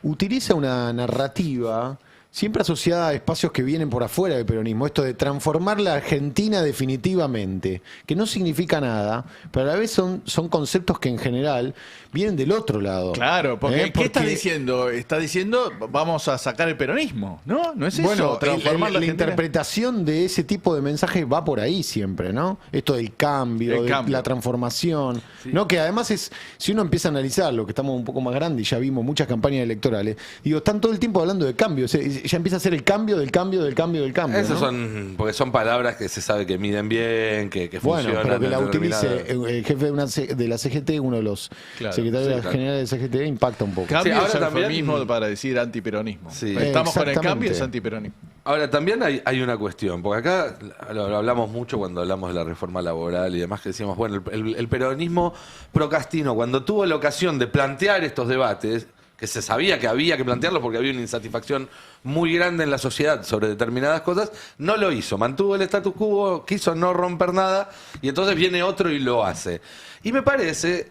utiliza una narrativa siempre asociada a espacios que vienen por afuera del peronismo, esto de transformar la Argentina definitivamente, que no significa nada, pero a la vez son conceptos que en general vienen del otro lado. Claro, porque ¿qué está diciendo? Está diciendo, vamos a sacar el peronismo, ¿no? ¿No es eso? Bueno, Transformar la Argentina. interpretación de ese tipo de mensaje va por ahí siempre, ¿no? Esto del cambio, la transformación, ¿no? Que además es, si uno empieza a analizar lo que estamos un poco más grandes y ya vimos muchas campañas electorales, digo, están todo el tiempo hablando de cambio, ya empieza a ser el cambio del cambio del cambio del cambio. Esas ¿no? porque son palabras que se sabe que miden bien, que Bueno, funcionan. pero que la en utilice determinada- el jefe de la CGT, uno de los Claro, secretarios sí, claro. generales de CGT, impacta un poco. Cambio Sí, ahora es eufemismo también- para decir antiperonismo. Sí. Estamos con el Exactamente. cambio, es antiperonismo. Ahora, también hay una cuestión, porque acá lo hablamos mucho cuando hablamos de la reforma laboral y demás, que decíamos, bueno, el peronismo procrastinó cuando tuvo la ocasión de plantear estos debates, que se sabía que había que plantearlos porque había una insatisfacción muy grande en la sociedad sobre determinadas cosas, no lo hizo, mantuvo el status quo, quiso no romper nada, y entonces viene otro y lo hace. Y me parece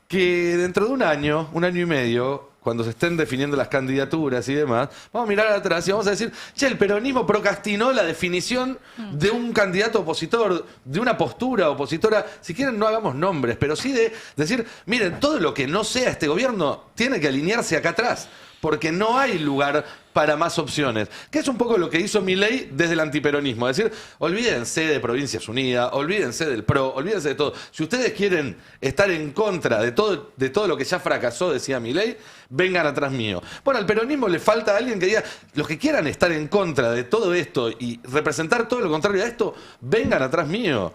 que dentro de un año y medio, cuando se estén definiendo las candidaturas y demás, vamos a mirar atrás y vamos a decir, che, el peronismo procrastinó la definición de un candidato opositor, de una postura opositora. Si quieren, no hagamos nombres, pero sí de decir, miren, todo lo que no sea este gobierno tiene que alinearse acá atrás, porque no hay lugar para más opciones. Que es un poco lo que hizo Milei desde el antiperonismo. Es decir, olvídense de Provincias Unidas, olvídense del PRO, olvídense de todo. Si ustedes quieren estar en contra de todo lo que ya fracasó, decía Milei, vengan atrás mío. Bueno, al peronismo le falta alguien que diga, los que quieran estar en contra de todo esto y representar todo lo contrario a esto, vengan atrás mío.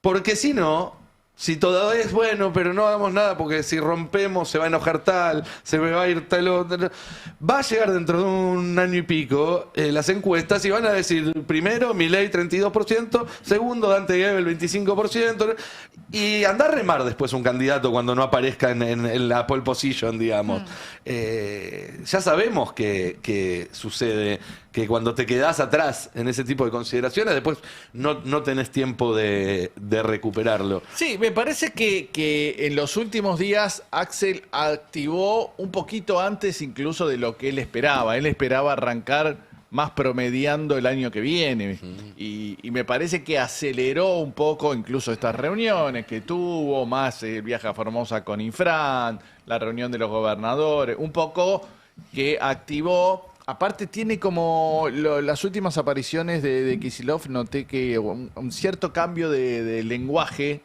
Porque si no, Si todo es bueno, pero no hagamos nada porque si rompemos se va a enojar tal, se me va a ir tal otro. Va a llegar dentro de un año y pico las encuestas y van a decir, primero, Milei 32%, segundo, Dante Gebel 25%, y andar a remar después un candidato cuando no aparezca en la pole position, digamos. Ya sabemos que sucede que cuando te quedás atrás en ese tipo de consideraciones, después no tenés tiempo de recuperarlo. Sí, me parece que en los últimos días Axel activó un poquito antes incluso de lo que él esperaba. Él esperaba arrancar más promediando el año que viene. Y me parece que aceleró un poco incluso estas reuniones que tuvo, más el viaje a Formosa con Infran, la reunión de los gobernadores, un poco que activó. Aparte tiene como las últimas apariciones de Kicillof, noté que un cierto cambio de lenguaje,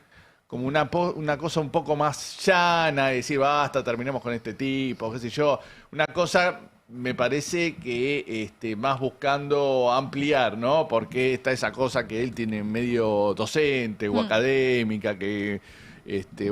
como una cosa un poco más llana, decir basta, terminemos con este tipo, qué sé yo. Una cosa, me parece que más buscando ampliar, ¿no? Porque está esa cosa que él tiene medio docente o académica, que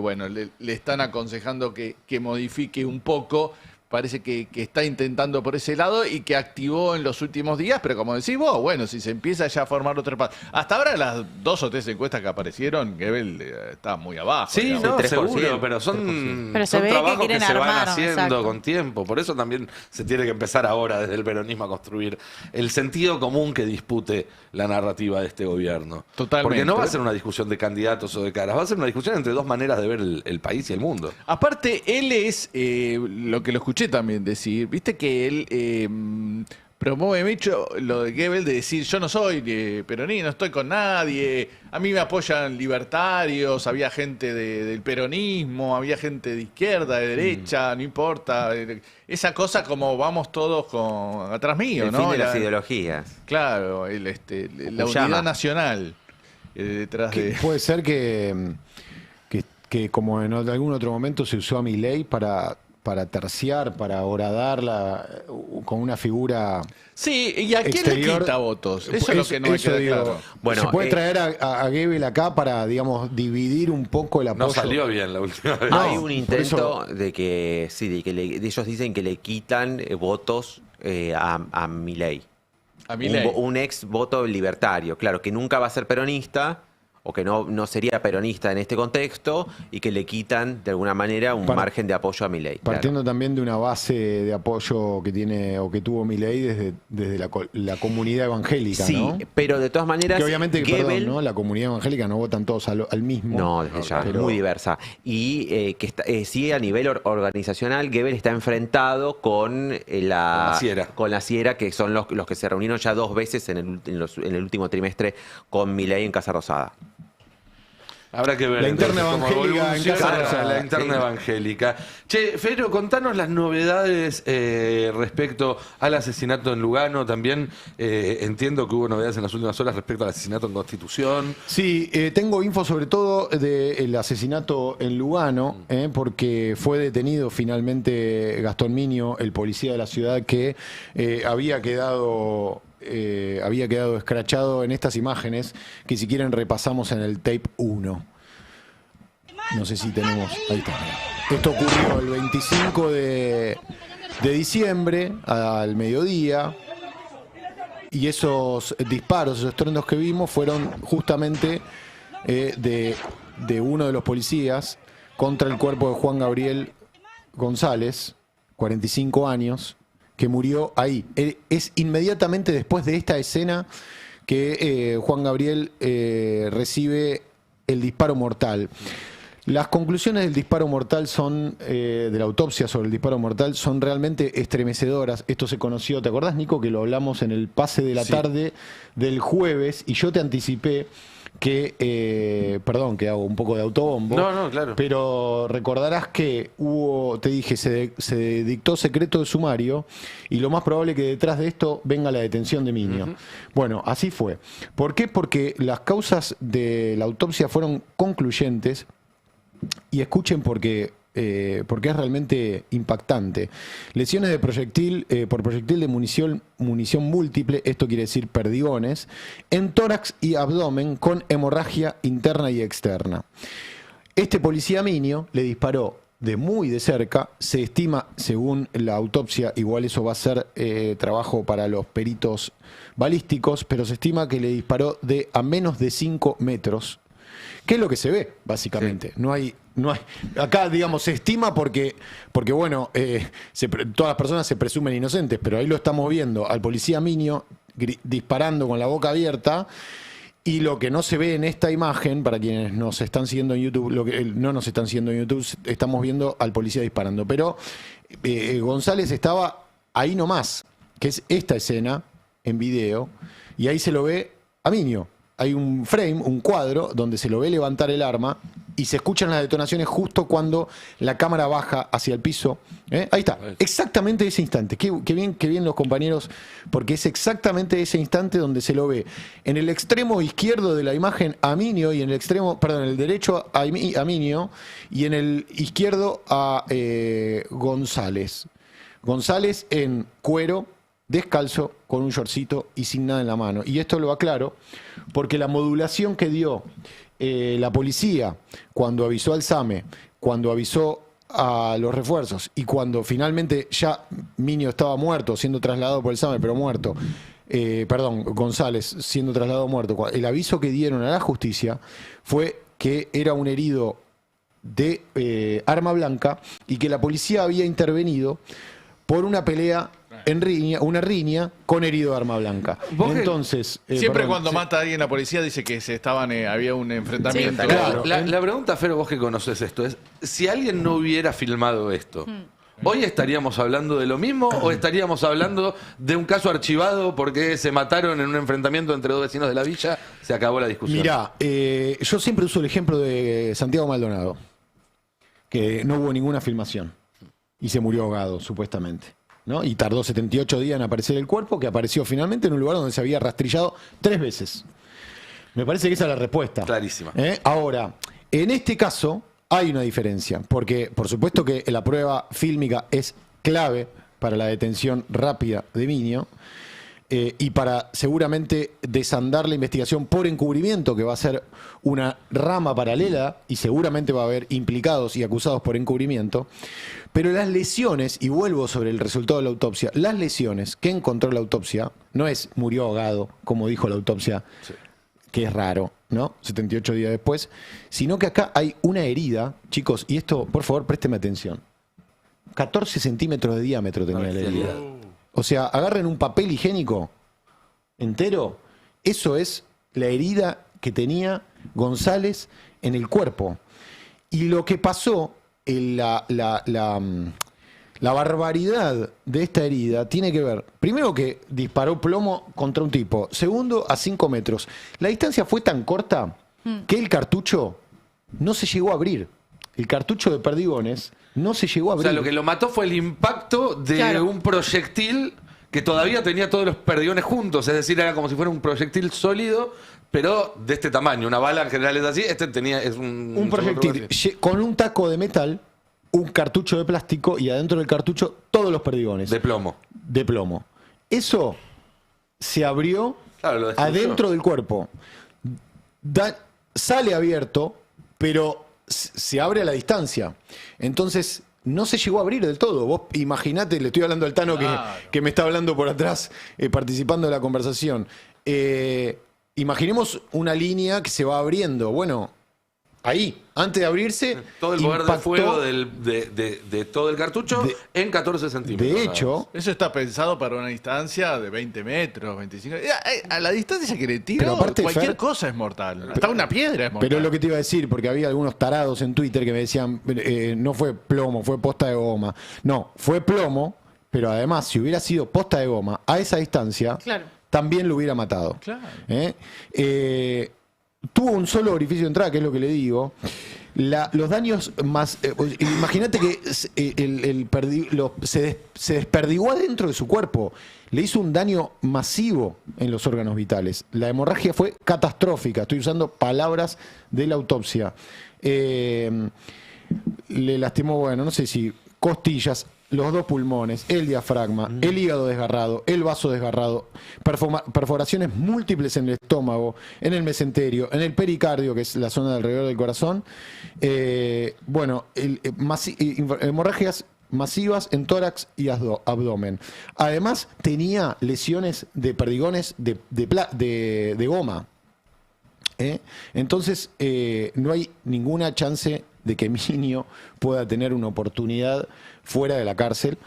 bueno, le están aconsejando que modifique un poco. Parece que está intentando por ese lado y que activó en los últimos días, pero como decís vos, bueno, si se empieza ya a formar otro espacio. Hasta ahora las 2 o 3 encuestas que aparecieron, Gebel está muy abajo. Sí, digamos. no, 3%, seguro, pero son Pero se ve que trabajos que quieren se van armar, haciendo exacto. con tiempo. Por eso también se tiene que empezar ahora desde el peronismo a construir el sentido común que dispute la narrativa de este gobierno. Totalmente. Porque no va a ser una discusión de candidatos o de caras, va a ser una discusión entre dos maneras de ver el país y el mundo. Aparte, él es, lo que lo escuché también decir, viste que él promueve mucho lo de Gebel de decir, yo no soy peronista, no estoy con nadie, a mí me apoyan libertarios, había gente del peronismo, había gente de izquierda, de derecha, no importa. Esa cosa como vamos todos atrás mío, El ¿no? fin de las ideologías. Claro, la Fukuyama. unidad nacional detrás de... Puede ser que como en algún otro momento se usó a Milei para terciar, para horadarla con una figura Sí, ¿y a quién exterior. le quita votos? Eso es lo que no me eso queda digo. claro. Bueno, se puede traer a Gebel acá para, digamos, dividir un poco el apoyo. No salió bien la última vez. Hay un por intento eso- de que, sí, ellos dicen que le quitan votos a Milei. A Milei. Un ex voto libertario, claro, que nunca va a ser peronista o que no sería peronista en este contexto y que le quitan de alguna manera un margen de apoyo a Milei. Partiendo también de una base de apoyo que tiene o que tuvo Milei desde la comunidad evangélica, Sí, ¿no? pero de todas maneras, Que obviamente, Gebel, perdón, ¿no? La comunidad evangélica no votan todos al mismo. no, desde ya, pero- muy diversa. Y que sí, a nivel organizacional, Gebel está enfrentado con la Sierra. con la Sierra, que son los que se reunieron ya 2 veces en el último trimestre con Milei en Casa Rosada. Habrá que ver. La interna entonces, cómo evangélica en evoluciona Casa Rosada. la interna Sí. evangélica. Che, Fero, contanos las novedades respecto al asesinato en Lugano. También entiendo que hubo novedades en las últimas horas respecto al asesinato en Constitución. Sí, tengo info sobre todo del asesinato en Lugano, porque fue detenido finalmente Gastón Miño, el policía de la ciudad que había quedado escrachado en estas imágenes que si quieren repasamos en el tape 1. No sé si tenemos... Ahí está. Mirá. Esto ocurrió el 25 de diciembre al mediodía. Y esos disparos, esos estruendos que vimos fueron justamente de uno de los policías contra el cuerpo de Juan Gabriel González, 45 años, que murió ahí. Es inmediatamente después de esta escena que Juan Gabriel recibe el disparo mortal. Las conclusiones del disparo mortal son, de la autopsia sobre el disparo mortal, son realmente estremecedoras. Esto se conoció, ¿te acordás, Nico, que lo hablamos en el pase de la tarde del jueves? Y yo te anticipé que, perdón, que hago un poco de autobombo. No, claro. Pero recordarás que te dije, se dictó secreto de sumario y lo más probable que detrás de esto venga la detención de Miño. Bueno, así fue. ¿Por qué? Porque las causas de la autopsia fueron concluyentes. Y escuchen porque es realmente impactante. Lesiones de proyectil por proyectil de munición múltiple, esto quiere decir perdigones, en tórax y abdomen con hemorragia interna y externa. Este policía Minio le disparó de muy de cerca. Se estima, según la autopsia, igual eso va a ser trabajo para los peritos balísticos, pero se estima que le disparó de a menos de 5 metros. ¿Qué es lo que se ve, básicamente? Sí. No hay, acá, digamos, se estima porque bueno, todas las personas se presumen inocentes, pero ahí lo estamos viendo al policía Minio disparando con la boca abierta. Y lo que no se ve en esta imagen, para quienes nos están siguiendo en YouTube, no nos están siguiendo en YouTube, estamos viendo al policía disparando. Pero González estaba ahí nomás, que es esta escena en video, y ahí se lo ve a Minio. Hay un frame, un cuadro, donde se lo ve levantar el arma y se escuchan las detonaciones justo cuando la cámara baja hacia el piso. Ahí está, exactamente ese instante. Qué bien los compañeros, porque es exactamente ese instante donde se lo ve en el extremo izquierdo de la imagen a Minio y en el extremo, perdón, en el derecho a Minio y en el izquierdo a González. González en cuero, descalzo, con un shortcito y sin nada en la mano. Y esto lo aclaro porque la modulación que dio la policía cuando avisó al SAME, cuando avisó a los refuerzos y cuando finalmente ya Minio estaba muerto, siendo trasladado por el SAME, pero muerto, González siendo trasladado muerto, el aviso que dieron a la justicia fue que era un herido de arma blanca y que la policía había intervenido por una pelea en riña, una riña con herido de arma blanca. Entonces, siempre cuando mata a alguien la policía dice que había un enfrentamiento. Sí, claro. La pregunta, Fero, vos que conoces esto, es si alguien no hubiera filmado esto, ¿hoy estaríamos hablando de lo mismo o estaríamos hablando de un caso archivado porque se mataron en un enfrentamiento entre dos vecinos de la villa? Se acabó la discusión. Mirá, yo siempre uso el ejemplo de Santiago Maldonado, que no hubo ninguna filmación y se murió ahogado, supuestamente, ¿no? Y tardó 78 días en aparecer el cuerpo, que apareció finalmente en un lugar donde se había rastrillado 3 veces. Me parece que esa es la respuesta. Clarísima. Ahora, en este caso hay una diferencia, porque por supuesto que la prueba fílmica es clave para la detención rápida de Minio y para seguramente desandar la investigación por encubrimiento, que va a ser una rama paralela y seguramente va a haber implicados y acusados por encubrimiento. Pero las lesiones, y vuelvo sobre el resultado de la autopsia, las lesiones que encontró la autopsia, no es murió ahogado, como dijo la autopsia, sí, que es raro, ¿no? 78 días después, sino que acá hay una herida, chicos, y esto, por favor, présteme atención. 14 centímetros de diámetro tenía la herida. O sea, agarren un papel higiénico entero, eso es la herida que tenía González en el cuerpo. Y lo que pasó, la barbaridad de esta herida tiene que ver, primero, que disparó plomo contra un tipo, segundo, a 5 metros. La distancia fue tan corta que el cartucho no se llegó a abrir. El cartucho de perdigones no se llegó a abrir. O sea, lo que lo mató fue el impacto de un proyectil que todavía tenía todos los perdigones juntos. Es decir, era como si fuera un proyectil sólido, pero de este tamaño. Una bala en general es así. Este es un proyectil con un taco de metal, un cartucho de plástico y adentro del cartucho todos los perdigones. De plomo. De plomo. Eso se abrió adentro del cuerpo. Sale abierto, pero se abre a la distancia. Entonces no se llegó a abrir del todo. Vos imaginate, le estoy hablando al Tano, que me está hablando por atrás, participando de la conversación. Imaginemos una línea que se va abriendo. Bueno, ahí, antes de abrirse, todo el poder de fuego de todo el cartucho en 14 centímetros. De hecho, eso está pensado para una distancia de 20 metros, 25. A la distancia que le tira, cualquier cosa es mortal. Hasta una piedra es mortal. Pero es lo que te iba a decir, porque había algunos tarados en Twitter que me decían, no fue plomo, fue posta de goma. No, fue plomo, pero además, si hubiera sido posta de goma a esa distancia, también lo hubiera matado. Claro. Tuvo un solo orificio de entrada, que es lo que le digo. Los daños más... imagínate que se desperdigó adentro de su cuerpo. Le hizo un daño masivo en los órganos vitales. La hemorragia fue catastrófica. Estoy usando palabras de la autopsia. Le lastimó, bueno, no sé si costillas. los 2 pulmones, el diafragma, el hígado desgarrado, el vaso desgarrado, perforaciones múltiples en el estómago, en el mesenterio, en el pericardio, que es la zona de alrededor del corazón. Hemorragias masivas en tórax y abdomen. Además, tenía lesiones de perdigones de goma. Entonces, no hay ninguna chance de que Minio pueda tener una oportunidad fuera de la cárcel.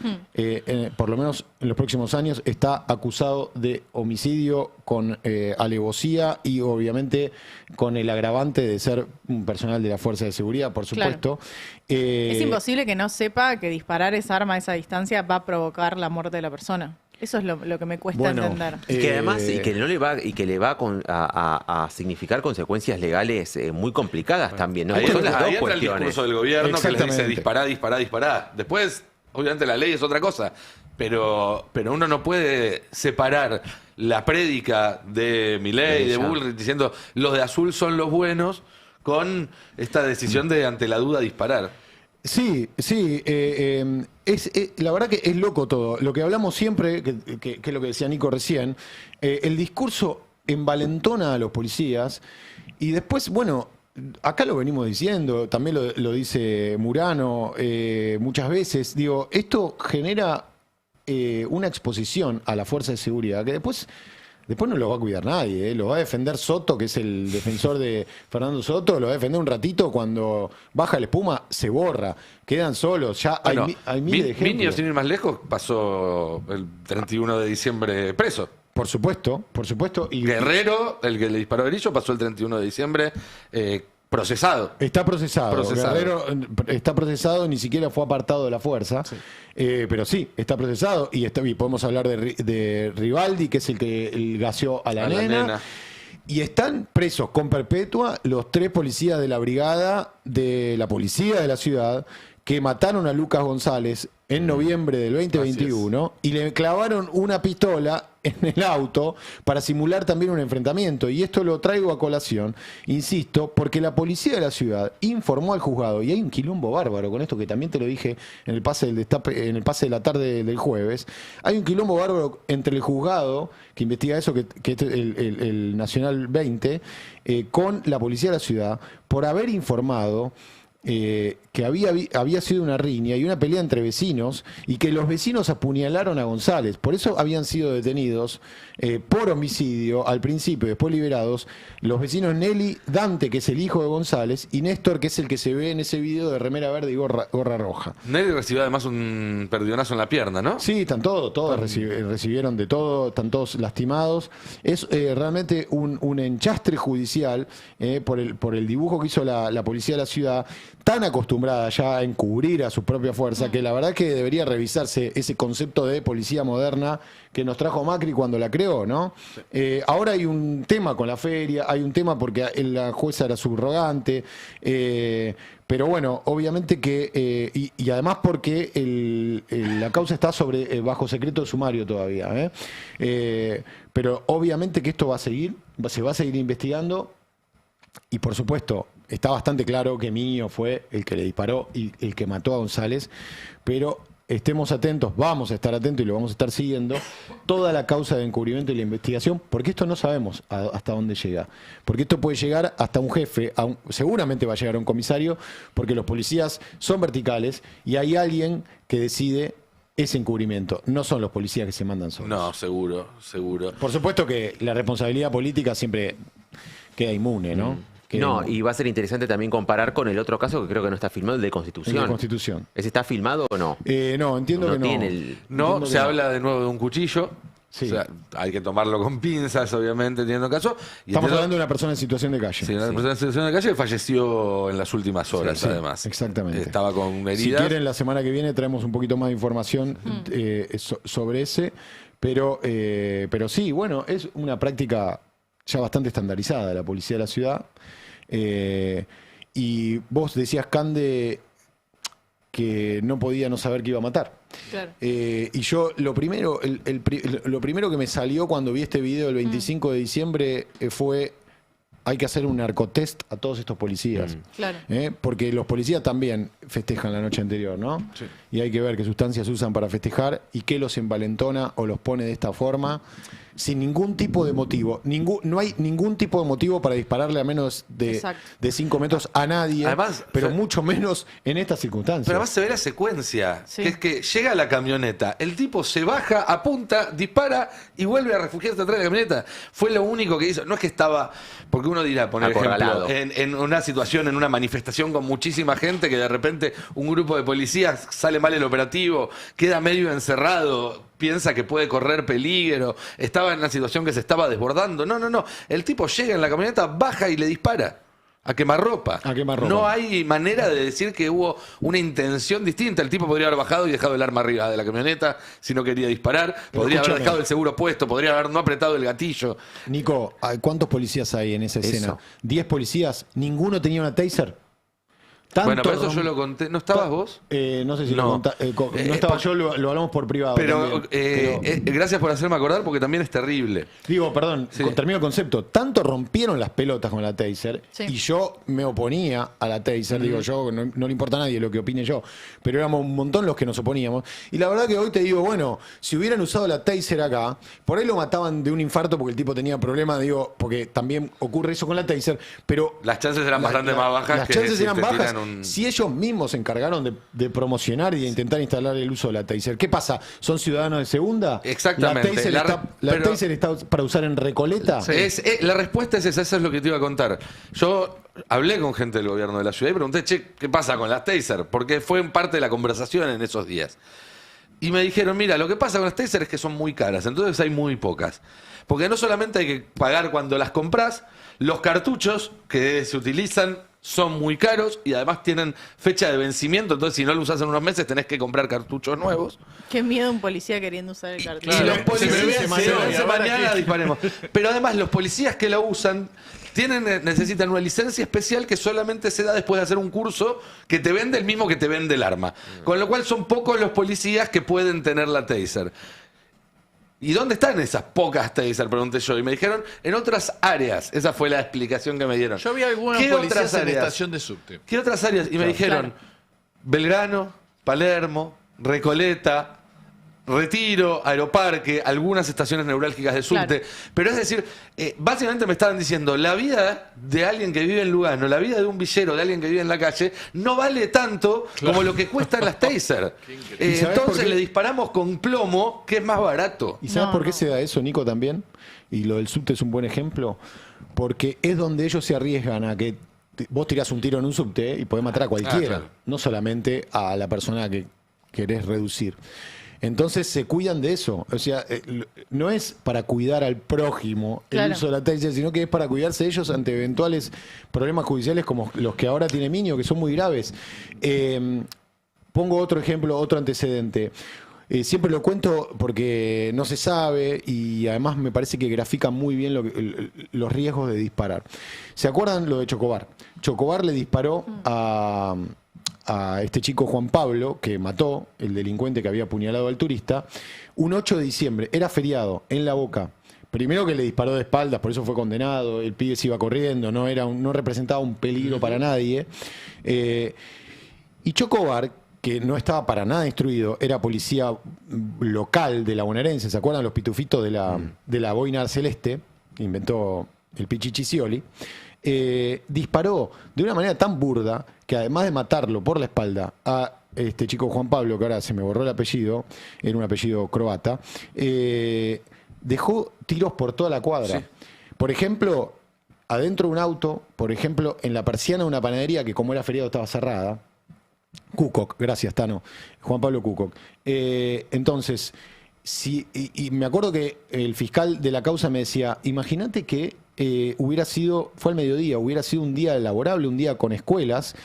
Por lo menos en los próximos años está acusado de homicidio con alevosía y obviamente con el agravante de ser un personal de la Fuerza de Seguridad, por supuesto. Es imposible que no sepa que disparar esa arma a esa distancia va a provocar la muerte de la persona. Eso es lo que me cuesta entender. Y que además, le va a significar consecuencias legales muy complicadas también, ¿no? Ahí Son las dos entra el cuestiones. discurso del gobierno que les dice Exactamente. dispará, dispará, dispará. Después, obviamente la ley es otra cosa, pero uno no puede separar la prédica de Milei, de Bullrich, diciendo los de azul son los buenos, con esta decisión de ante la duda disparar. Sí. La verdad que es loco todo. Lo que hablamos siempre, que es lo que decía Nico recién, el discurso envalentona a los policías y después, bueno, acá lo venimos diciendo, también lo dice Murano muchas veces, digo, esto genera una exposición a la fuerza de seguridad que después no lo va a cuidar nadie, lo va a defender Soto, que es el defensor de Fernando Soto, lo va a defender un ratito, cuando baja la espuma se borra, quedan solos, ya Bueno, hay miles de Minio, ejemplos. sin ir más lejos, pasó el 31 de diciembre preso. Por supuesto, y Guerrero, el que le disparó a Grillo, pasó el 31 de diciembre procesado. está procesado. Procesado. Guerrero está procesado, ni siquiera fue apartado de la fuerza. Pero sí, está procesado. Y podemos hablar de Rivaldi, que es el que gaseó a la nena. Y están presos con perpetua los 3 policías de la brigada de la policía de la ciudad que mataron a Lucas González en noviembre del 2021 y le clavaron una pistola en el auto para simular también un enfrentamiento. Y esto lo traigo a colación, insisto, porque la policía de la ciudad informó al juzgado, y hay un quilombo bárbaro con esto que también te lo dije en el pase del destape, en el pase de la tarde del jueves. Hay un quilombo bárbaro entre el juzgado que investiga eso, que es el Nacional 20, con la policía de la ciudad por haber informado que había sido una riña y una pelea entre vecinos y que los vecinos apuñalaron a González. Por eso habían sido detenidos por homicidio al principio, después liberados, los vecinos Nelly, Dante, que es el hijo de González, y Néstor, que es el que se ve en ese video de remera verde y gorra roja. Nelly recibió además un perdionazo en la pierna, ¿no? Sí, están todos recibieron de todo, están todos lastimados. Es realmente un enchastre judicial por el dibujo que hizo la policía de la ciudad, tan acostumbrada ya a encubrir a su propia fuerza, que la verdad que debería revisarse ese concepto de policía moderna que nos trajo Macri cuando la creó, ¿no? Ahora hay un tema con la feria, hay un tema porque la jueza era subrogante, pero bueno, obviamente que, y además porque la causa está bajo secreto de sumario todavía, pero obviamente que esto va a seguir, se va a seguir investigando. Y por supuesto, está bastante claro que Minio fue el que le disparó y el que mató a González, pero estemos atentos, vamos a estar atentos y lo vamos a estar siguiendo, toda la causa de encubrimiento y la investigación, porque esto no sabemos hasta dónde llega. Porque esto puede llegar hasta un jefe, seguramente va a llegar a un comisario, porque los policías son verticales y hay alguien que decide ese encubrimiento. No son los policías que se mandan solos. No, seguro. Por supuesto que la responsabilidad política siempre queda inmune, ¿no? No, y va a ser interesante también comparar con el otro caso que creo que no está filmado, el de Constitución. El de Constitución. ¿Ese está filmado o no? No, entiendo que no. Tiene el... No, Entiendo se que habla de nuevo de un cuchillo. Sí. O sea, hay que tomarlo con pinzas, obviamente, teniendo caso. Y Estamos hablando de una persona en situación de calle. Sí, una persona en situación de calle que falleció en las últimas horas, Sí, además. exactamente. Estaba con heridas. Si quieren, la semana que viene traemos un poquito más de información sobre ese. Pero sí, bueno, es una práctica ya bastante estandarizada de la policía de la ciudad. Y vos decías, Cande, que no podía no saber que iba a matar. Claro. Y yo lo primero que me salió cuando vi este video el 25 de diciembre fue hay que hacer un narcotest a todos estos policías. Claro. Porque los policías también festejan la noche anterior, ¿no? Sí. Y hay que ver qué sustancias usan para festejar y qué los envalentona o los pone de esta forma, sin ningún tipo de motivo. No hay ningún tipo de motivo para dispararle a menos de Exacto. 5 metros a nadie, Además, pero mucho menos en estas circunstancias. Pero además se ve la secuencia, Sí. que es que llega la camioneta, el tipo se baja, apunta, dispara y vuelve a refugiarse atrás de la camioneta. Fue lo único que hizo. No es que estaba, porque uno dirá, por ejemplo, Acorralado. en una situación, en una manifestación con muchísima gente, que de repente un grupo de policías sale mal el operativo, queda medio encerrado, piensa que puede correr peligro, estaba en una situación que se estaba desbordando. No. El tipo llega en la camioneta, baja y le dispara. A quemarropa. A quemarropa. No hay manera de decir que hubo una intención distinta. El tipo podría haber bajado y dejado el arma arriba de la camioneta si no quería disparar. Pero Podría haber escúchame. dejado el seguro puesto. Podría haber no apretado el gatillo. Nico, ¿cuántos policías hay en esa escena? Eso. 10 policías, ninguno tenía una taser. Bueno, pero eso rom- yo lo conté. ¿No estabas vos? No sé si No. lo contaste. No estaba yo, lo hablamos por privado. Pero, también, gracias por hacerme acordar porque también es terrible. digo, perdón, Sí. termino el concepto. Tanto rompieron las pelotas con la taser Sí. y yo me oponía a la taser. Digo, yo no le importa a nadie lo que opine yo. Pero éramos un montón los que nos oponíamos. Y la verdad que hoy te digo, bueno, si hubieran usado la taser acá, por ahí lo mataban de un infarto porque el tipo tenía problemas, digo, porque también ocurre eso con la taser. Pero Las chances eran bastante más bajas las que chances si eran te bajas. tiran un- Si ellos mismos se encargaron de promocionar y de intentar instalar el uso de la taser, ¿qué pasa? ¿Son ciudadanos de segunda? Exactamente. ¿La taser, La está, re- la pero- taser está para usar en Recoleta? La respuesta es esa, eso es lo que te iba a contar. Yo hablé con gente del gobierno de la ciudad y pregunté, che, ¿qué pasa con las taser? Porque fue en parte de la conversación en esos días. Y me dijeron, mira, lo que pasa con las taser es que son muy caras, entonces hay muy pocas. Porque no solamente hay que pagar cuando las compras, los cartuchos que se utilizan son muy caros y además tienen fecha de vencimiento, entonces si no lo usas en unos meses tenés que comprar cartuchos nuevos. Qué miedo un policía queriendo usar el cartucho. Y los se policías me vence mañana disparemos. Pero además los policías que la usan necesitan una licencia especial que solamente se da después de hacer un curso que te vende el mismo que te vende el arma. Con lo cual son pocos los policías que pueden tener la taser. ¿Y dónde están esas pocas taser? Pregunté yo. Y me dijeron, en otras áreas. Esa fue la explicación que me dieron. Yo vi algunos ¿Qué policías otras en áreas? estación de subte. ¿Qué otras áreas? Y me dijeron, Belgrano, Palermo, Recoleta, Retiro, Aeroparque, algunas estaciones neurálgicas de subte. Claro. Pero es decir, básicamente me estaban diciendo, la vida de alguien que vive en Lugano, la vida de un villero, de alguien que vive en la calle, no vale tanto como lo que cuestan las taser. ¿Y sabés por Entonces qué? le disparamos con plomo, que es más barato. ¿Y sabes No, por qué no. se da eso, Nico, también? Y lo del subte es un buen ejemplo. Porque es donde ellos se arriesgan a que vos tirás un tiro en un subte y podés matar a cualquiera. claro. No solamente a la persona que querés reducir. Entonces se cuidan de eso. O sea, no es para cuidar al prójimo el Claro. uso de la taser, sino que es para cuidarse ellos ante eventuales problemas judiciales como los que ahora tiene Miño, que son muy graves. Pongo otro ejemplo, otro antecedente. Siempre lo cuento porque no se sabe y además me parece que grafica muy bien los riesgos de disparar. ¿Se acuerdan lo de Chocobar? Chocobar le disparó a este chico Juan Pablo, que mató, el delincuente que había apuñalado al turista, un 8 de diciembre, era feriado, en La Boca. Primero que le disparó de espaldas, por eso fue condenado, el pibe se iba corriendo, no representaba un peligro para nadie. Y Chocobar, que no estaba para nada instruido, era policía local de la bonaerense, ¿se acuerdan los pitufitos de la boina celeste? Que inventó el Pichichi Scioli. Disparó de una manera tan burda que además de matarlo por la espalda a este chico Juan Pablo, que ahora se me borró el apellido, era un apellido croata, dejó tiros por toda la cuadra. Sí. Por ejemplo, adentro de un auto, por ejemplo, en la persiana de una panadería que como era feriado estaba cerrada. Cucoc, gracias, Tano. Juan Pablo Cucoc. Entonces, y me acuerdo que el fiscal de la causa me decía, imagínate que hubiera sido, fue al mediodía, hubiera sido un día laborable, un día con escuelas,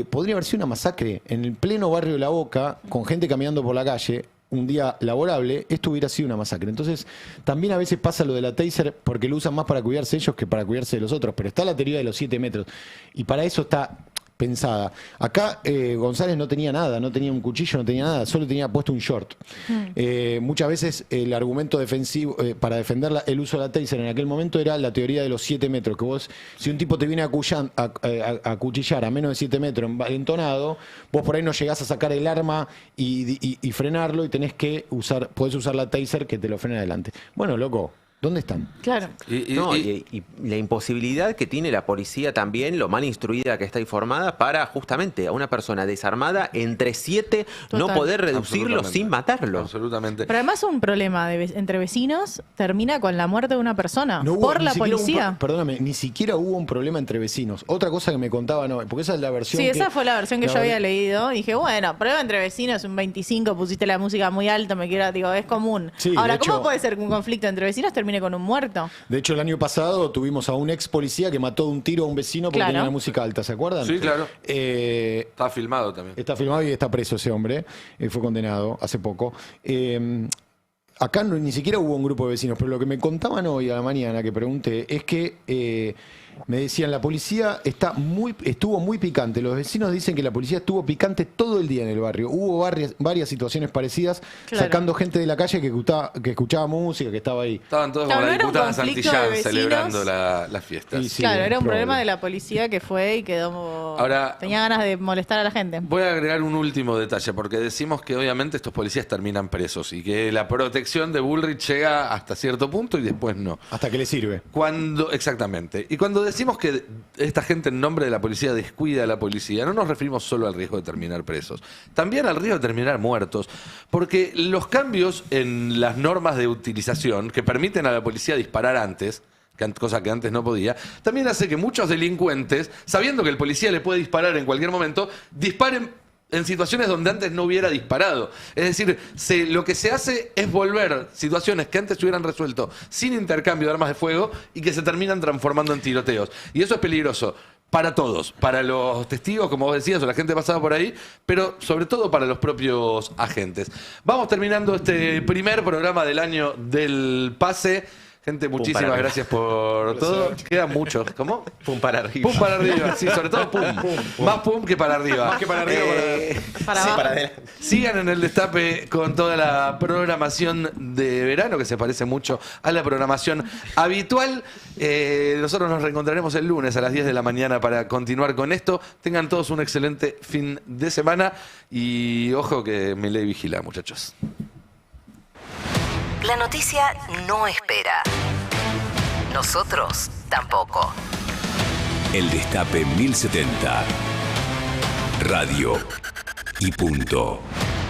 podría haber sido una masacre en el pleno barrio de La Boca, con gente caminando por la calle, un día laborable, esto hubiera sido una masacre. Entonces, también a veces pasa lo de la taser porque lo usan más para cuidarse ellos que para cuidarse de los otros, pero está la teoría de los 7 metros, y para eso está pensada. Acá González no tenía nada, no tenía un cuchillo, no tenía nada, solo tenía puesto un short. Muchas veces el argumento defensivo para defender el uso de la taser en aquel momento era la teoría de los 7 metros, que vos, si un tipo te viene a acuchillar a menos de 7 metros envalentonado, vos por ahí no llegás a sacar el arma y frenarlo y podés usar la taser que te lo frena adelante. Bueno, loco, ¿dónde están? Claro. Y la imposibilidad que tiene la policía también, lo mal instruida que está informada, para justamente a una persona desarmada entre 7 no Total. poder reducirlo sin matarlo. Absolutamente. Pero además un problema entre vecinos termina con la muerte de una persona No hubo por ni la siquiera policía. perdóname, ni siquiera hubo un problema entre vecinos. Otra cosa que me contaba, no, porque esa es la versión Sí, esa fue la versión que yo la- había leído. Dije, bueno, problema entre vecinos, un 25, pusiste la música muy alta, digo, es común. Sí, Ahora, de ¿cómo hecho- puede ser que un conflicto entre vecinos termine con un muerto? De hecho, el año pasado tuvimos a un ex policía que mató de un tiro a un vecino porque Claro. tenía la música alta, ¿se acuerdan? Sí, claro. Eh, Está filmado también. Está filmado y está preso ese hombre. Fue condenado hace poco. Acá ni siquiera hubo un grupo de vecinos, pero lo que me contaban hoy a la mañana que pregunté es que me decían la policía estuvo muy picante. Los vecinos dicen que la policía estuvo picante todo el día en el barrio. Hubo varias situaciones parecidas, Claro. sacando gente de la calle que escuchaba música, que estaba ahí. Estaban todos Claro, como no la era un diputada conflicto de Santillán vecinos. celebrando las fiestas. Y sí, claro, era un probable. problema de la policía que fue y quedó... Ahora- tenía ganas de molestar a la gente. Voy a agregar un último detalle, porque decimos que obviamente estos policías terminan presos y que la protección de Bullrich llega hasta cierto punto y después no. Hasta que le sirve. Exactamente. Y cuando decimos que esta gente en nombre de la policía descuida a la policía, no nos referimos solo al riesgo de terminar presos, también al riesgo de terminar muertos, porque los cambios en las normas de utilización que permiten a la policía disparar antes, cosa que antes no podía, también hace que muchos delincuentes, sabiendo que el policía le puede disparar en cualquier momento, disparen en situaciones donde antes no hubiera disparado. Es decir, lo que se hace es volver situaciones que antes se hubieran resuelto sin intercambio de armas de fuego y que se terminan transformando en tiroteos. Y eso es peligroso para todos, para los testigos, como vos decías, o la gente pasada por ahí, pero sobre todo para los propios agentes. Vamos terminando este primer programa del año del pase. Gente, muchísimas arriba. gracias por todo. Quedan muchos. ¿Cómo? Pum para arriba. Pum para arriba, sí, sobre todo pum. Más pum que para arriba. Más que para arriba, Para sí, abajo. para adelante. Sigan en el Destape con toda la programación de verano, que se parece mucho a la programación habitual. Nosotros nos reencontraremos el lunes a las 10 de la mañana para continuar con esto. Tengan todos un excelente fin de semana y ojo que me le vigila, muchachos. La noticia no espera. Nosotros tampoco. El Destape 1070. Radio y punto.